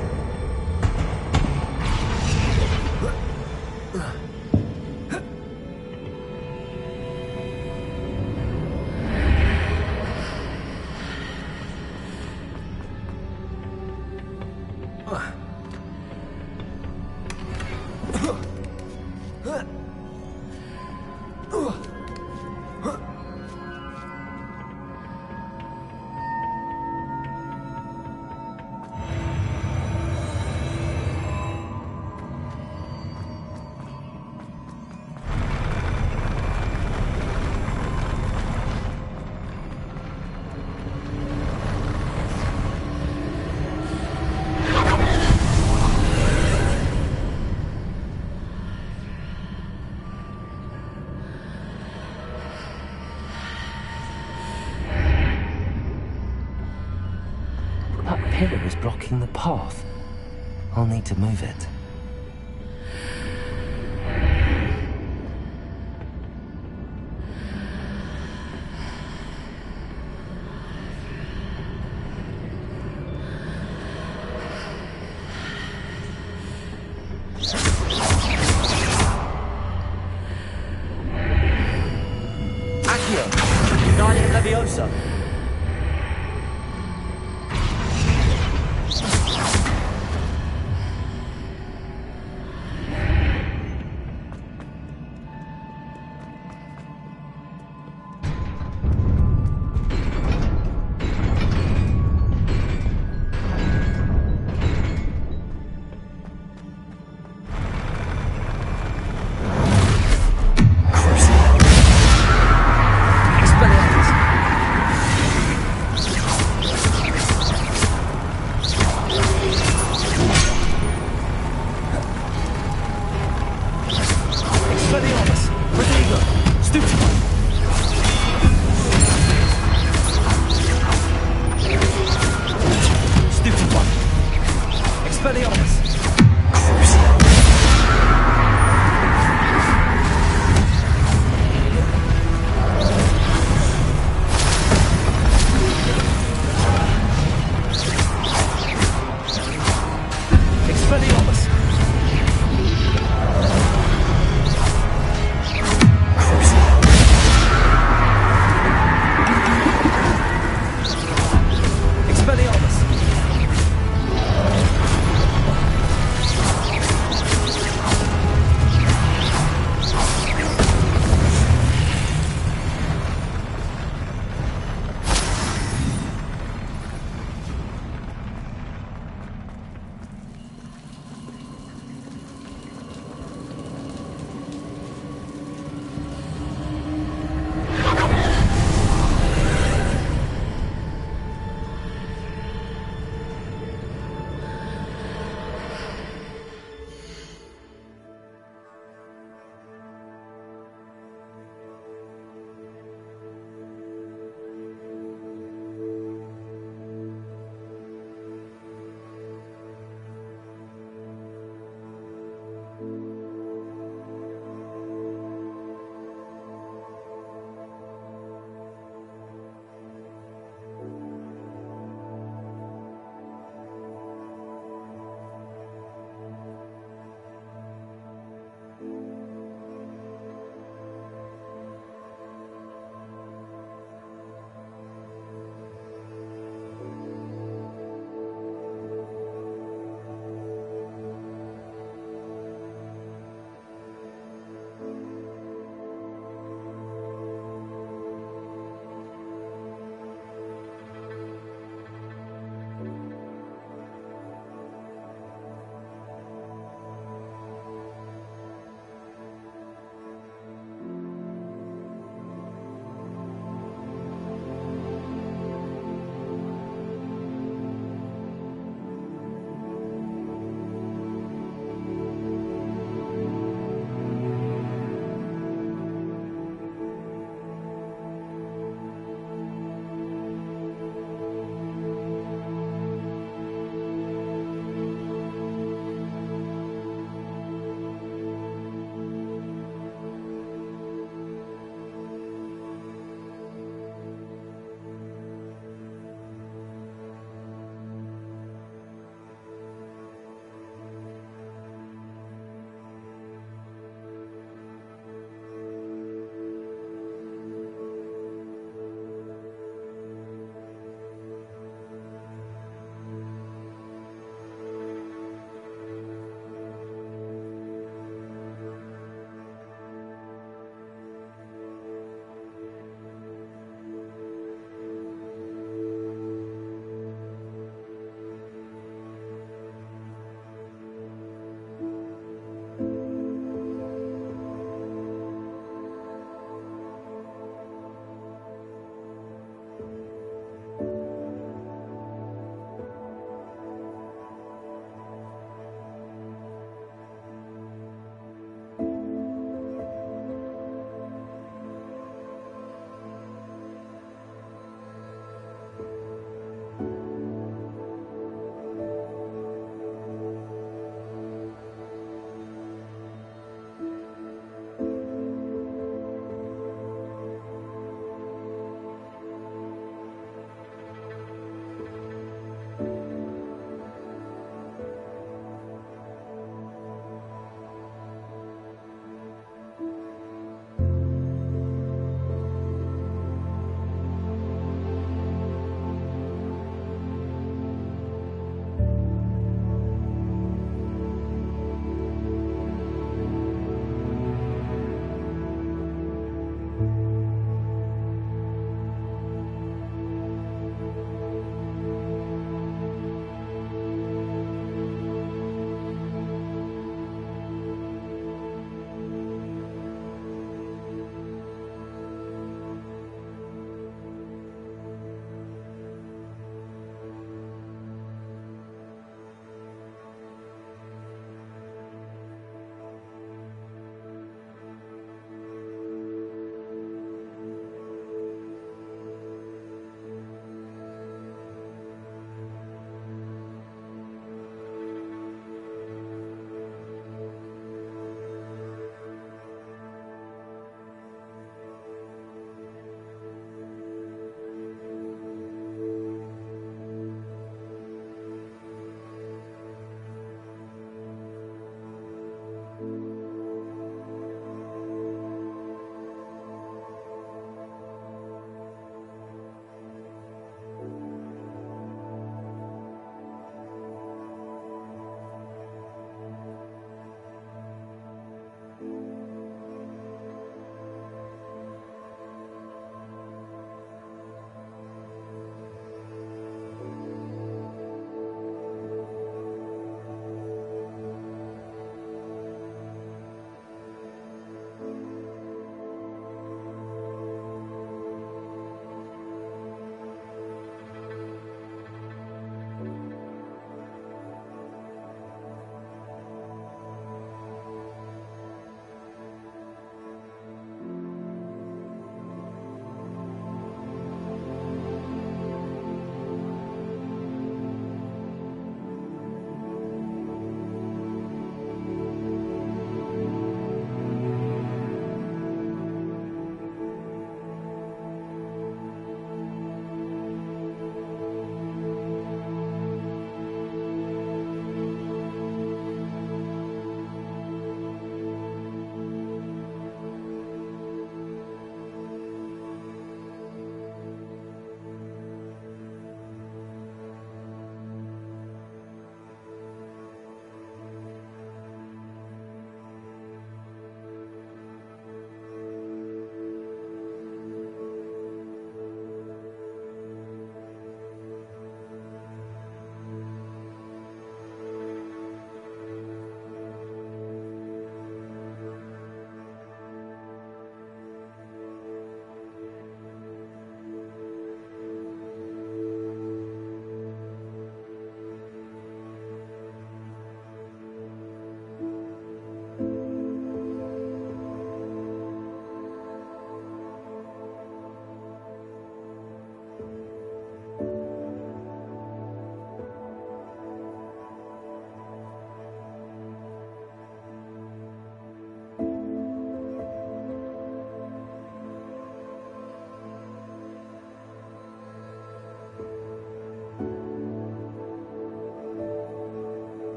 That pillar is blocking the path. I'll need to move it. Accio. Wingardium Leviosa.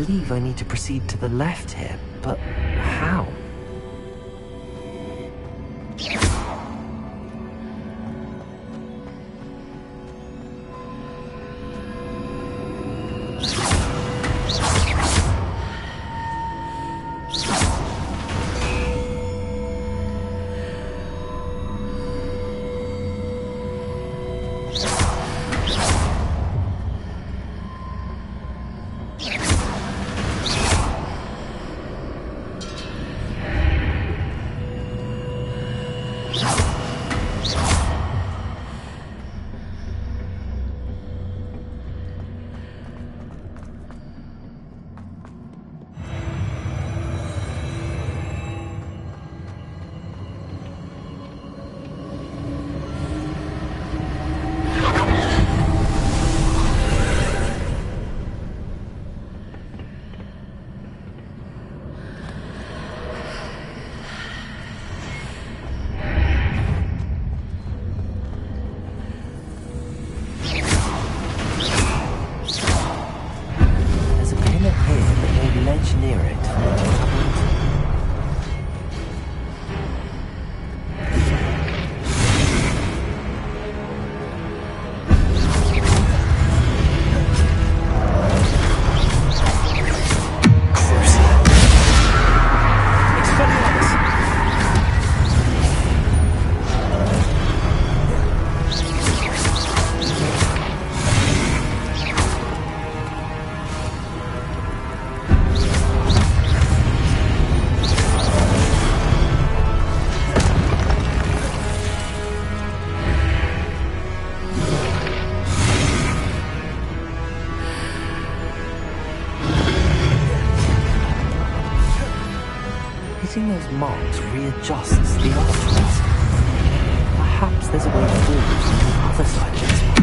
believe I need to proceed to the left here, but how? Hitting those marks readjusts the arteries. Perhaps there's a way through from the other side of this one.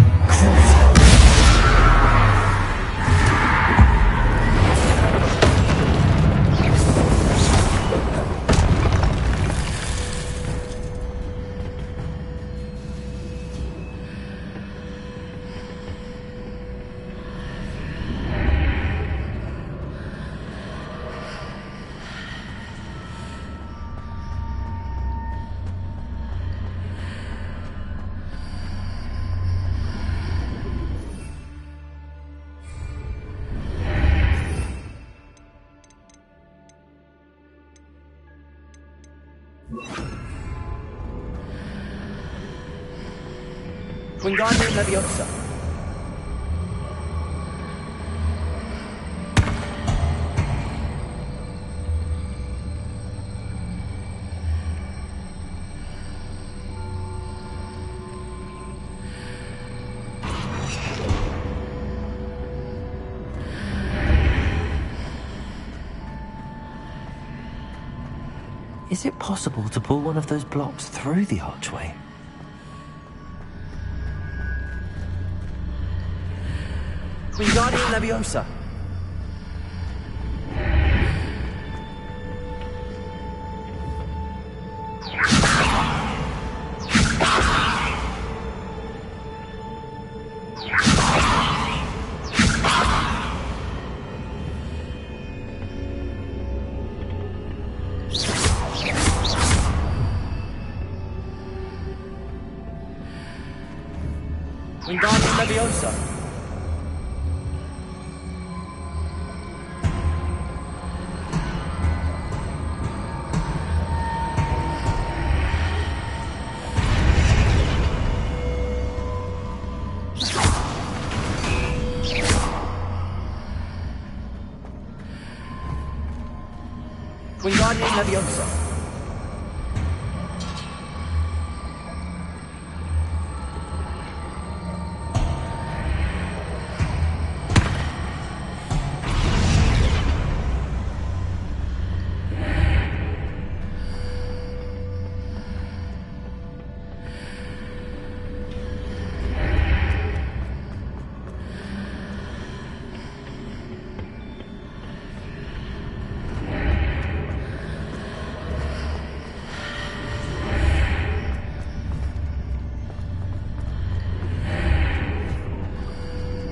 Wingardium Leviosa. Is it possible to pull one of those blocks through the archway? Wingardium Leviosa. Wingardium Leviosa. Wingardium Leviosa.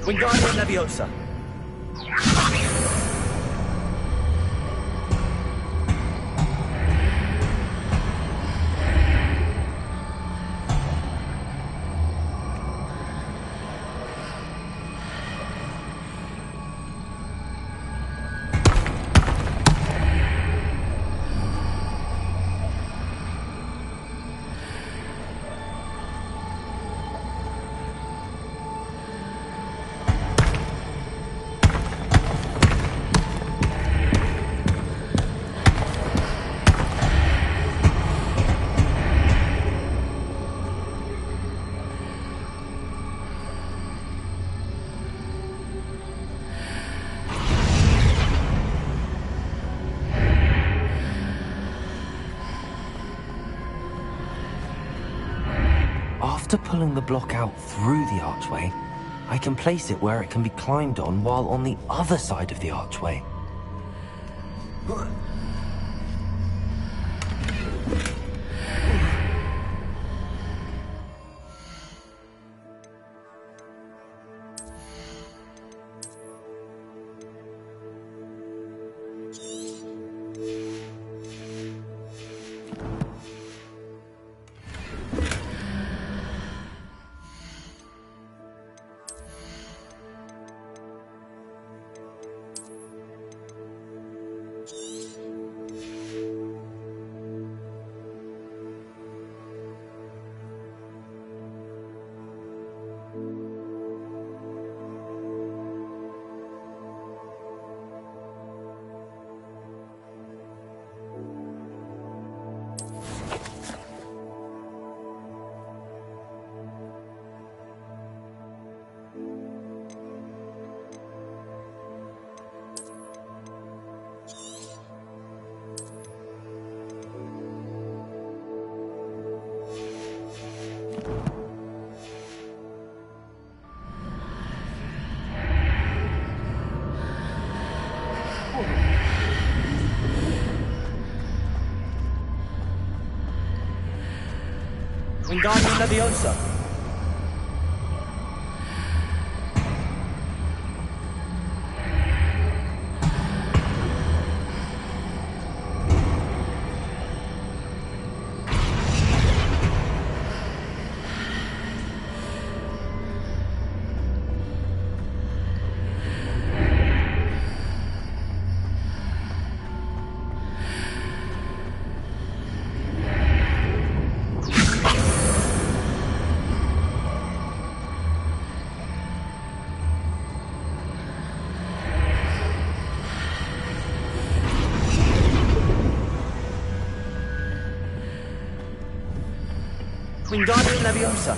Wingardium Leviosa. After pulling the block out through the archway, I can place it where it can be climbed on while on the other side of the archway. Wingardium Leviosa. Wingardium Leviosa.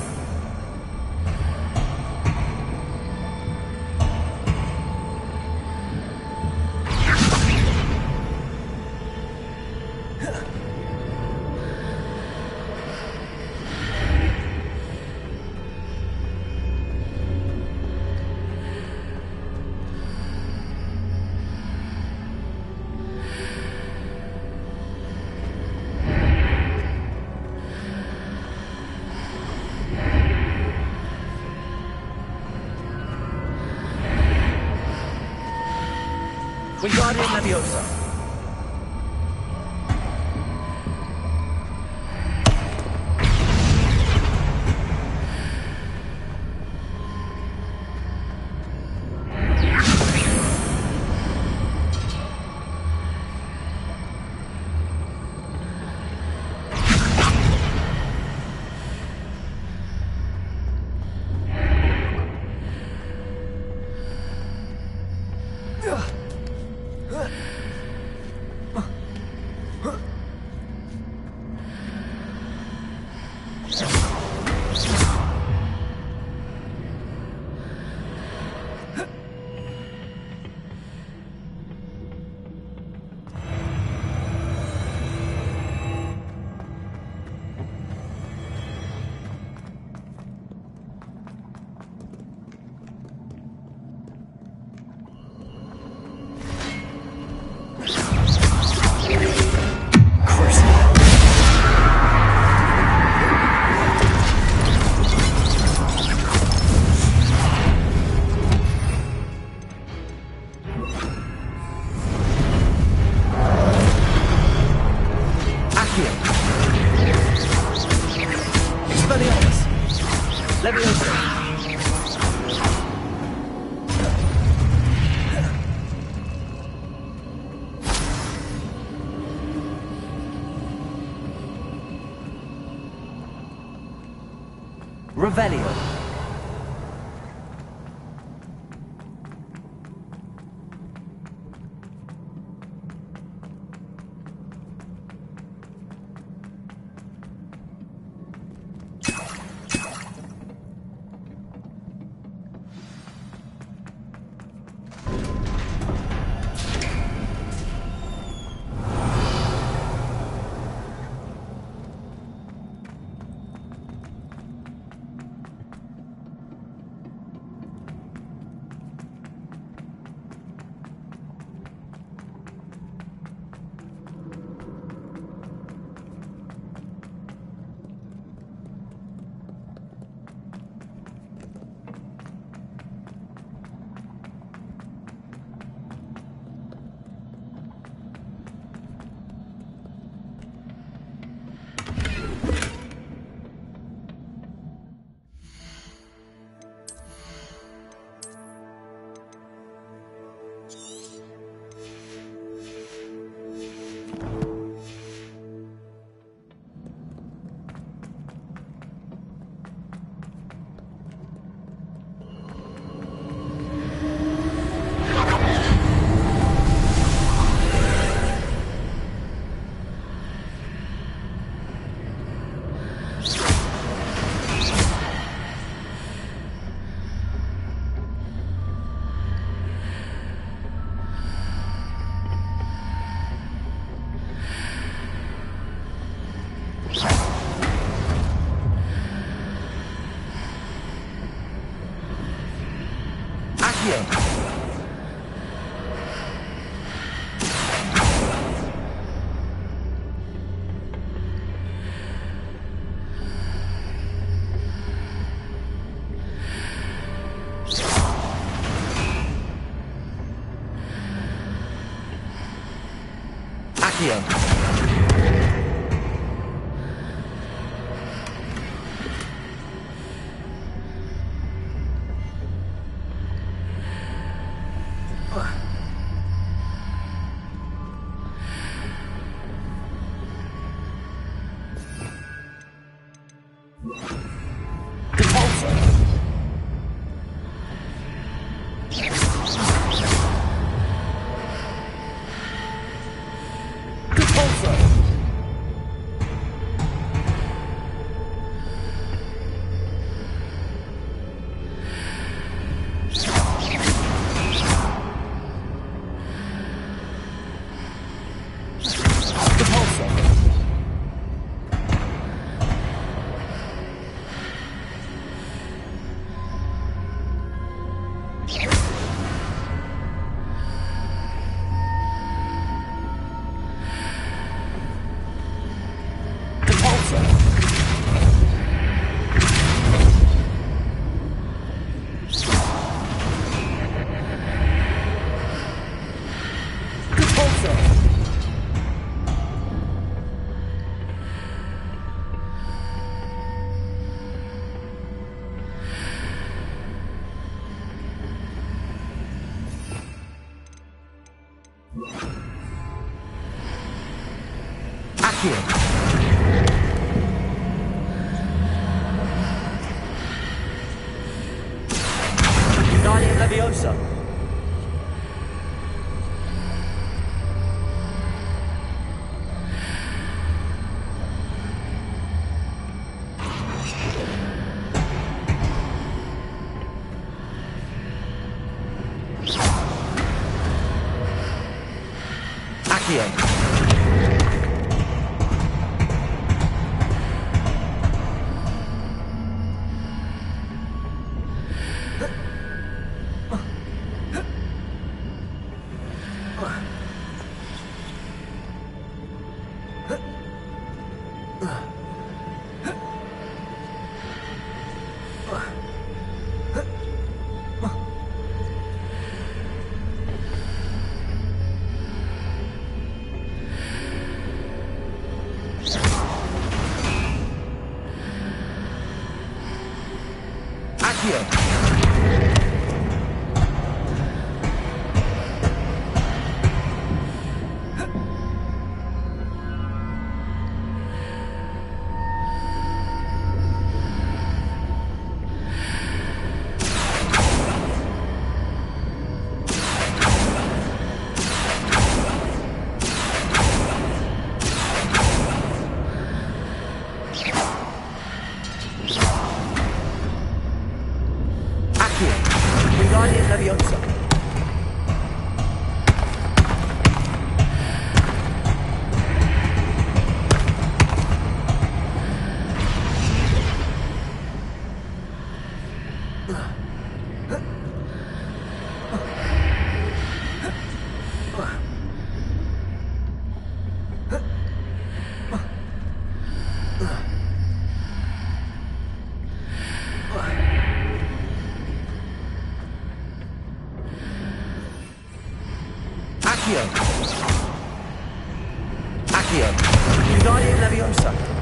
Wingardium Leviosa. Revelio. Accio! Accio! Guardian Leviosa. Accio! Accio! Guardian Leviosa. Accio! Accio! Guardian Leviosa.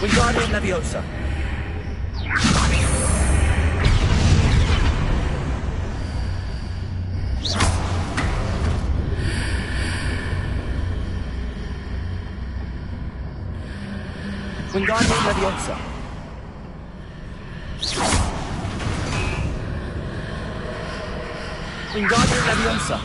Wingardium Leviosa. Wingardium Leviosa. Wingardium Leviosa.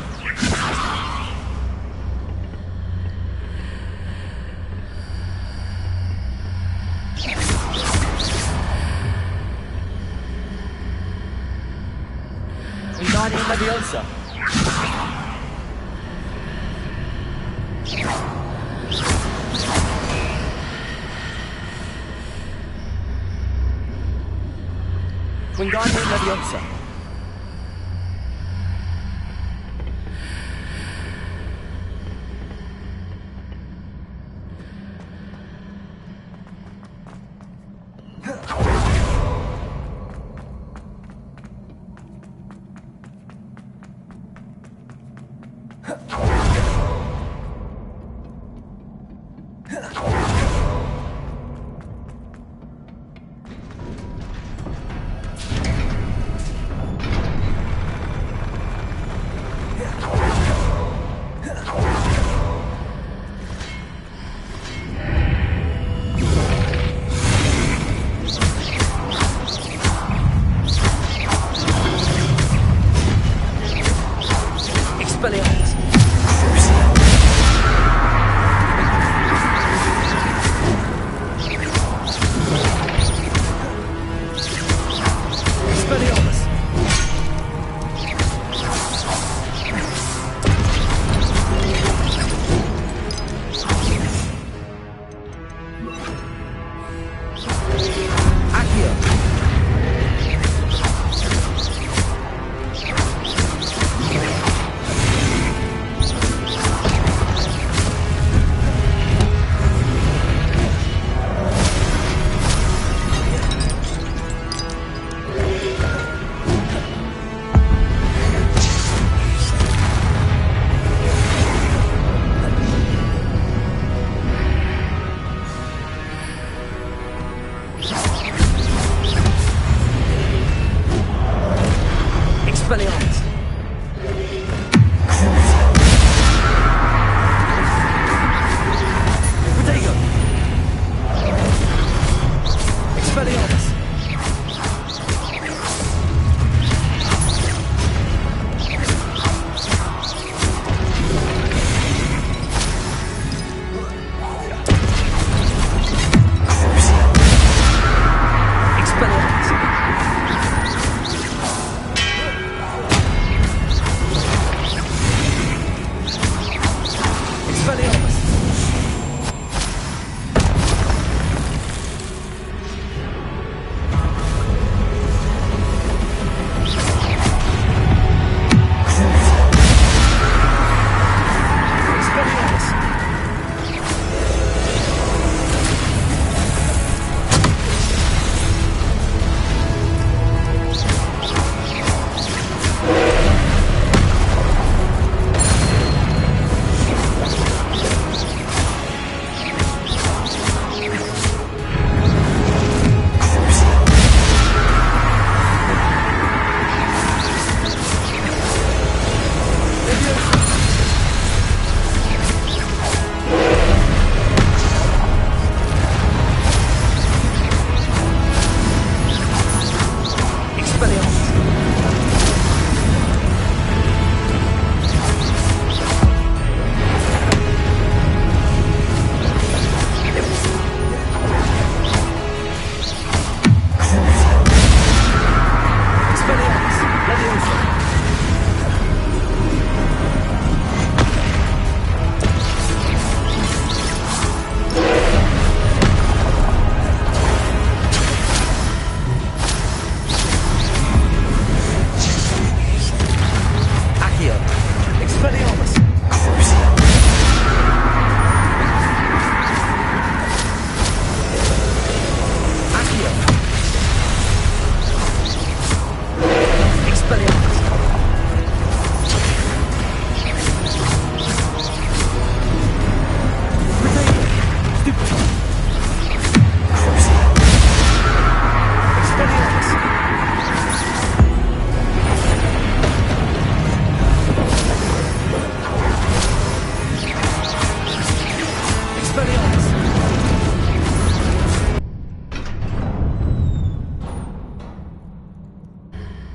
Wingardium Leviosa. Wingardium Leviosa.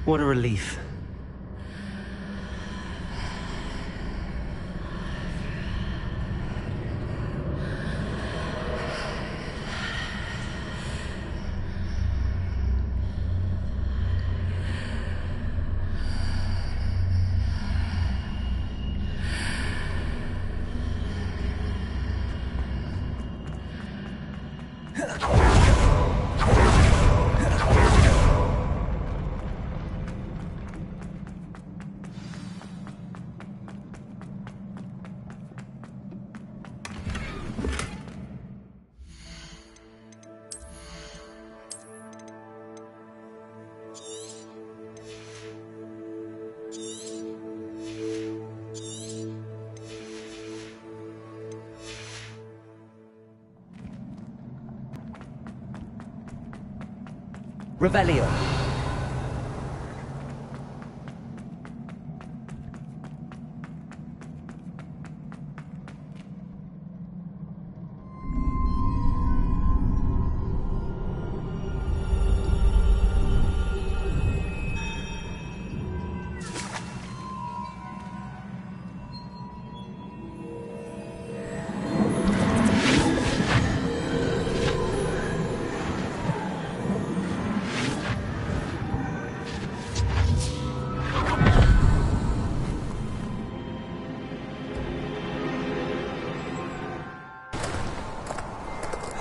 What a relief. Revelio.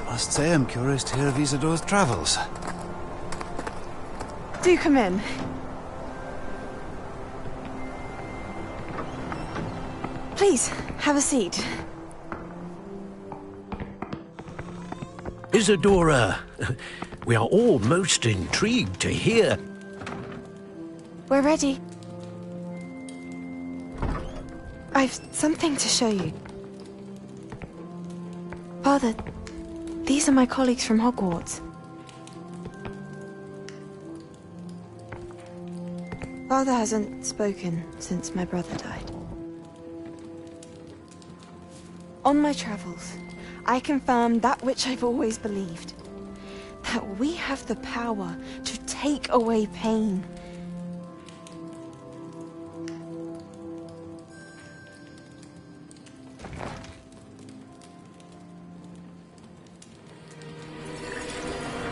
I must say I'm curious to hear of Isadore's travels. Do come in. Please, have a seat. Isadora, we are all most intrigued to hear. We're ready. I've something to show you. Father, these are my colleagues from Hogwarts. Father hasn't spoken since my brother died. On my travels, I confirmed that which I've always believed. That we have the power to take away pain.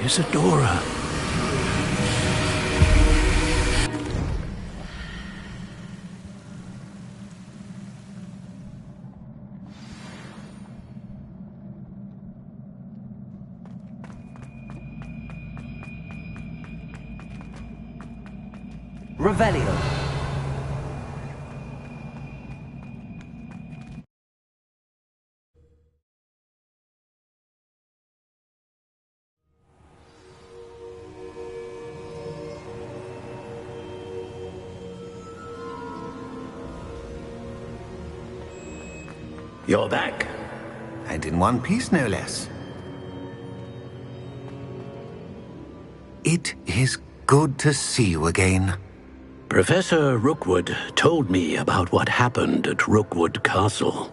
Isadora. Revelio. You're back. And in one piece, no less. It is good to see you again. Professor Rookwood told me about what happened at Rookwood Castle.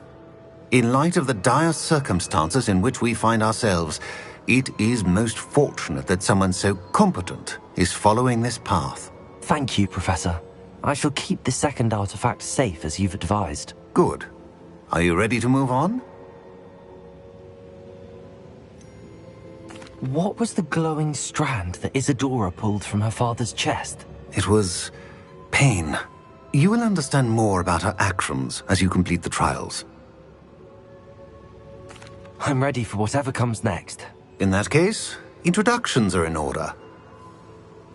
In light of the dire circumstances in which we find ourselves, it is most fortunate that someone so competent is following this path. Thank you, Professor. I shall keep the second artifact safe as you've advised. Good. Are you ready to move on? What was the glowing strand that Isadora pulled from her father's chest? It was pain. You will understand more about her actions as you complete the trials. I'm ready for whatever comes next. In that case, introductions are in order.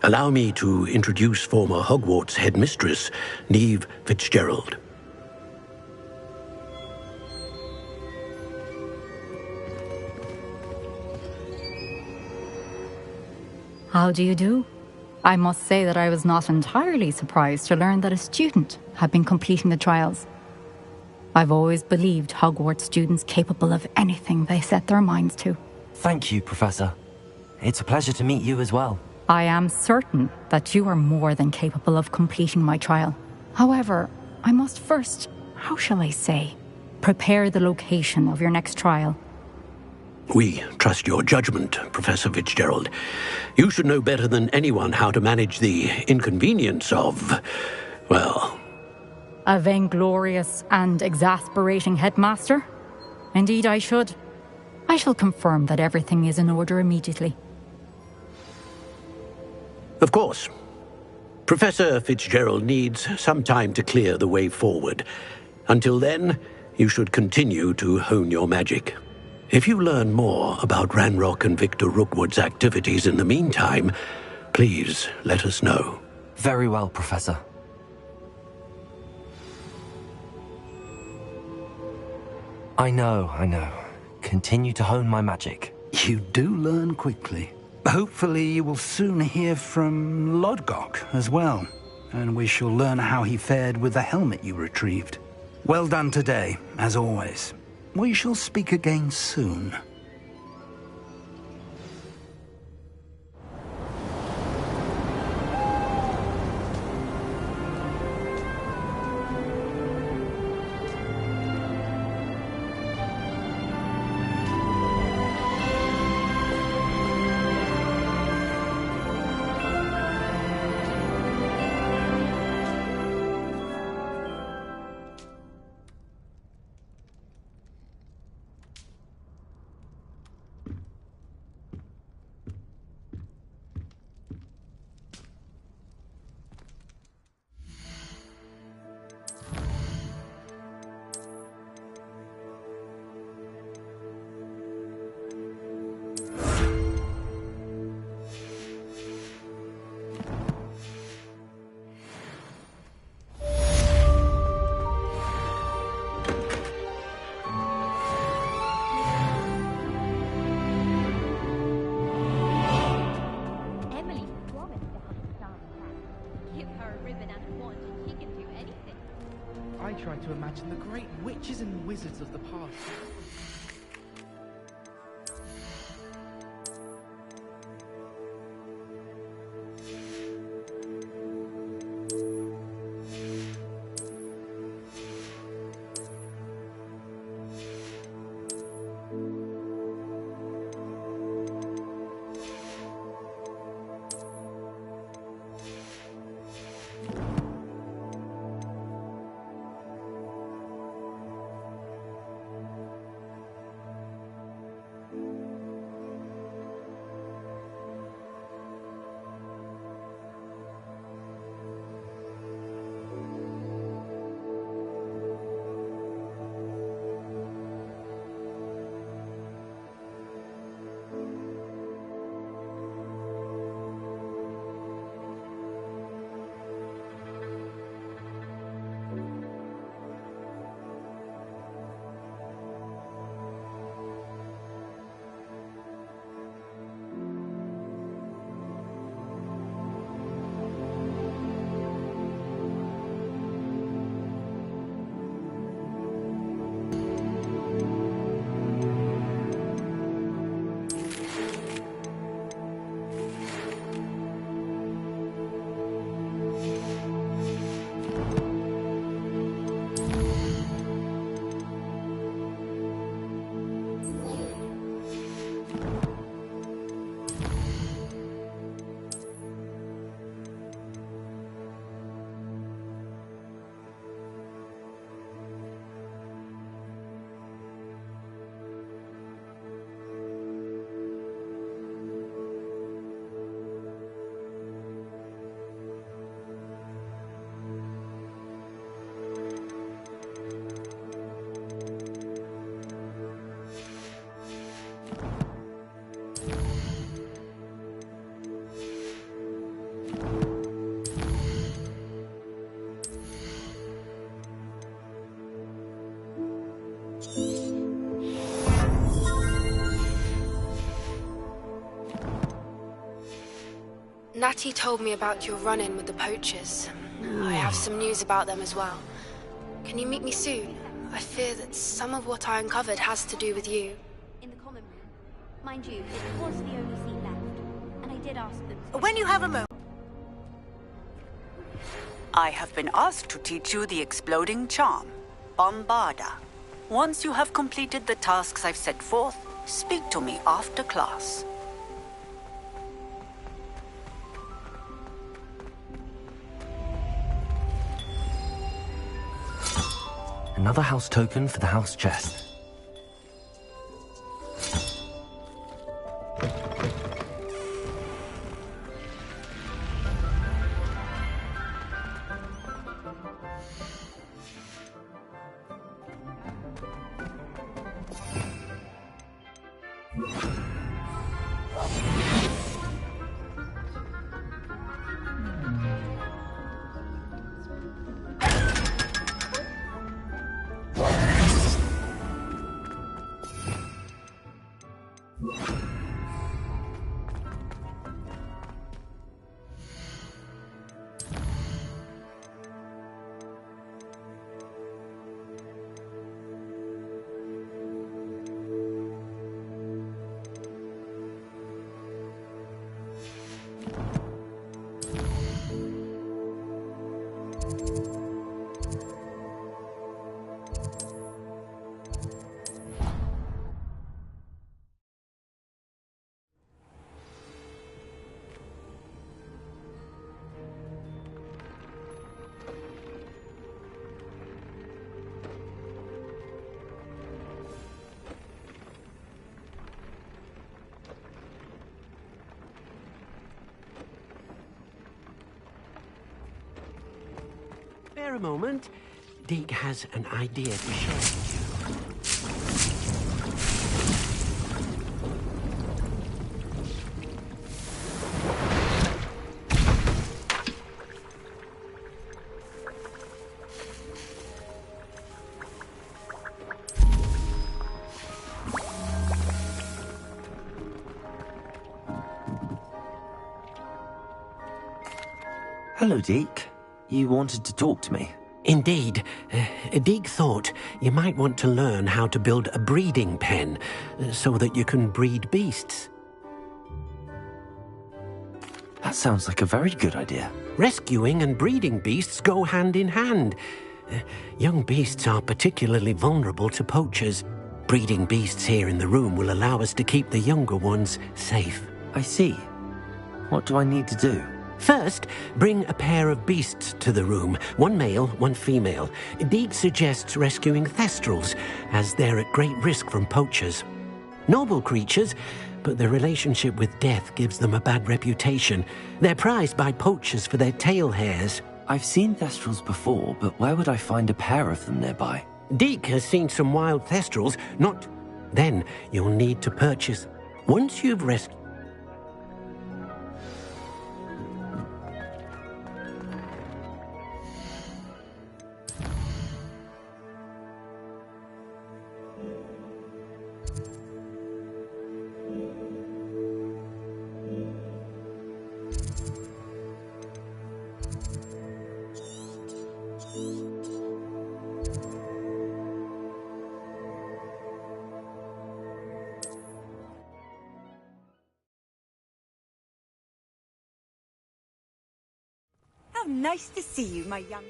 Allow me to introduce former Hogwarts headmistress, Neve Fitzgerald. How do you do? I must say that I was not entirely surprised to learn that a student had been completing the trials. I've always believed Hogwarts students capable of anything they set their minds to. Thank you, Professor. It's a pleasure to meet you as well. I am certain that you are more than capable of completing my trial. However, I must first, how shall I say, prepare the location of your next trial. We trust your judgment, Professor Fitzgerald. You should know better than anyone how to manage the inconvenience of, well... A vainglorious and exasperating headmaster? Indeed I should. I shall confirm that everything is in order immediately. Of course. Professor Fitzgerald needs some time to clear the way forward. Until then, you should continue to hone your magic. If you learn more about Ranrock and Victor Rookwood's activities in the meantime, please let us know. Very well, Professor. I know. Continue to hone my magic. You do learn quickly. Hopefully you will soon hear from Lodgok as well, and we shall learn how he fared with the helmet you retrieved. Well done today, as always. We shall speak again soon. To imagine the great witches and wizards of the past. Natty told me about your run-in with the poachers. I have some news about them as well. Can you meet me soon? I fear that some of what I uncovered has to do with you. In the common room. Mind you, it was the only seat left, and I did ask them to... When you have a moment... I have been asked to teach you the exploding charm, Bombarda. Once you have completed the tasks I've set forth, Speak to me after class. Another house token for the house chest. Bear a moment. Deke has an idea to show you. Hello, Deke. You wanted to talk to me? Indeed. Deke thought you might want to learn how to build a breeding pen so that you can breed beasts. That sounds like a very good idea. Rescuing and breeding beasts go hand in hand. Young beasts are particularly vulnerable to poachers. Breeding beasts here in the room will allow us to keep the younger ones safe. I see. What do I need to do? First, bring a pair of beasts to the room. One male, one female. Deke suggests rescuing thestrals, as they're at great risk from poachers. Noble creatures, but their relationship with death gives them a bad reputation. They're prized by poachers for their tail hairs. I've seen thestrals before, but where would I find a pair of them nearby? Deke has seen some wild thestrals, not... Then you'll need to purchase... Once you've rescued... How nice to see you, my young...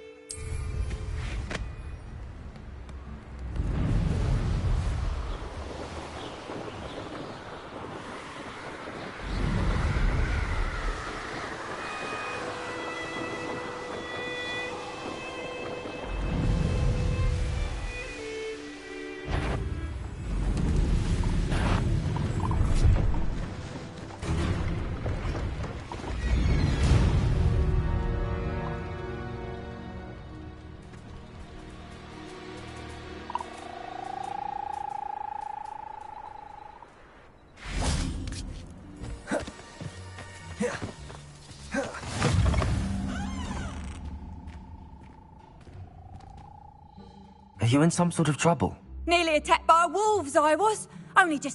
Are you in some sort of trouble? Nearly attacked by wolves, I was. Only just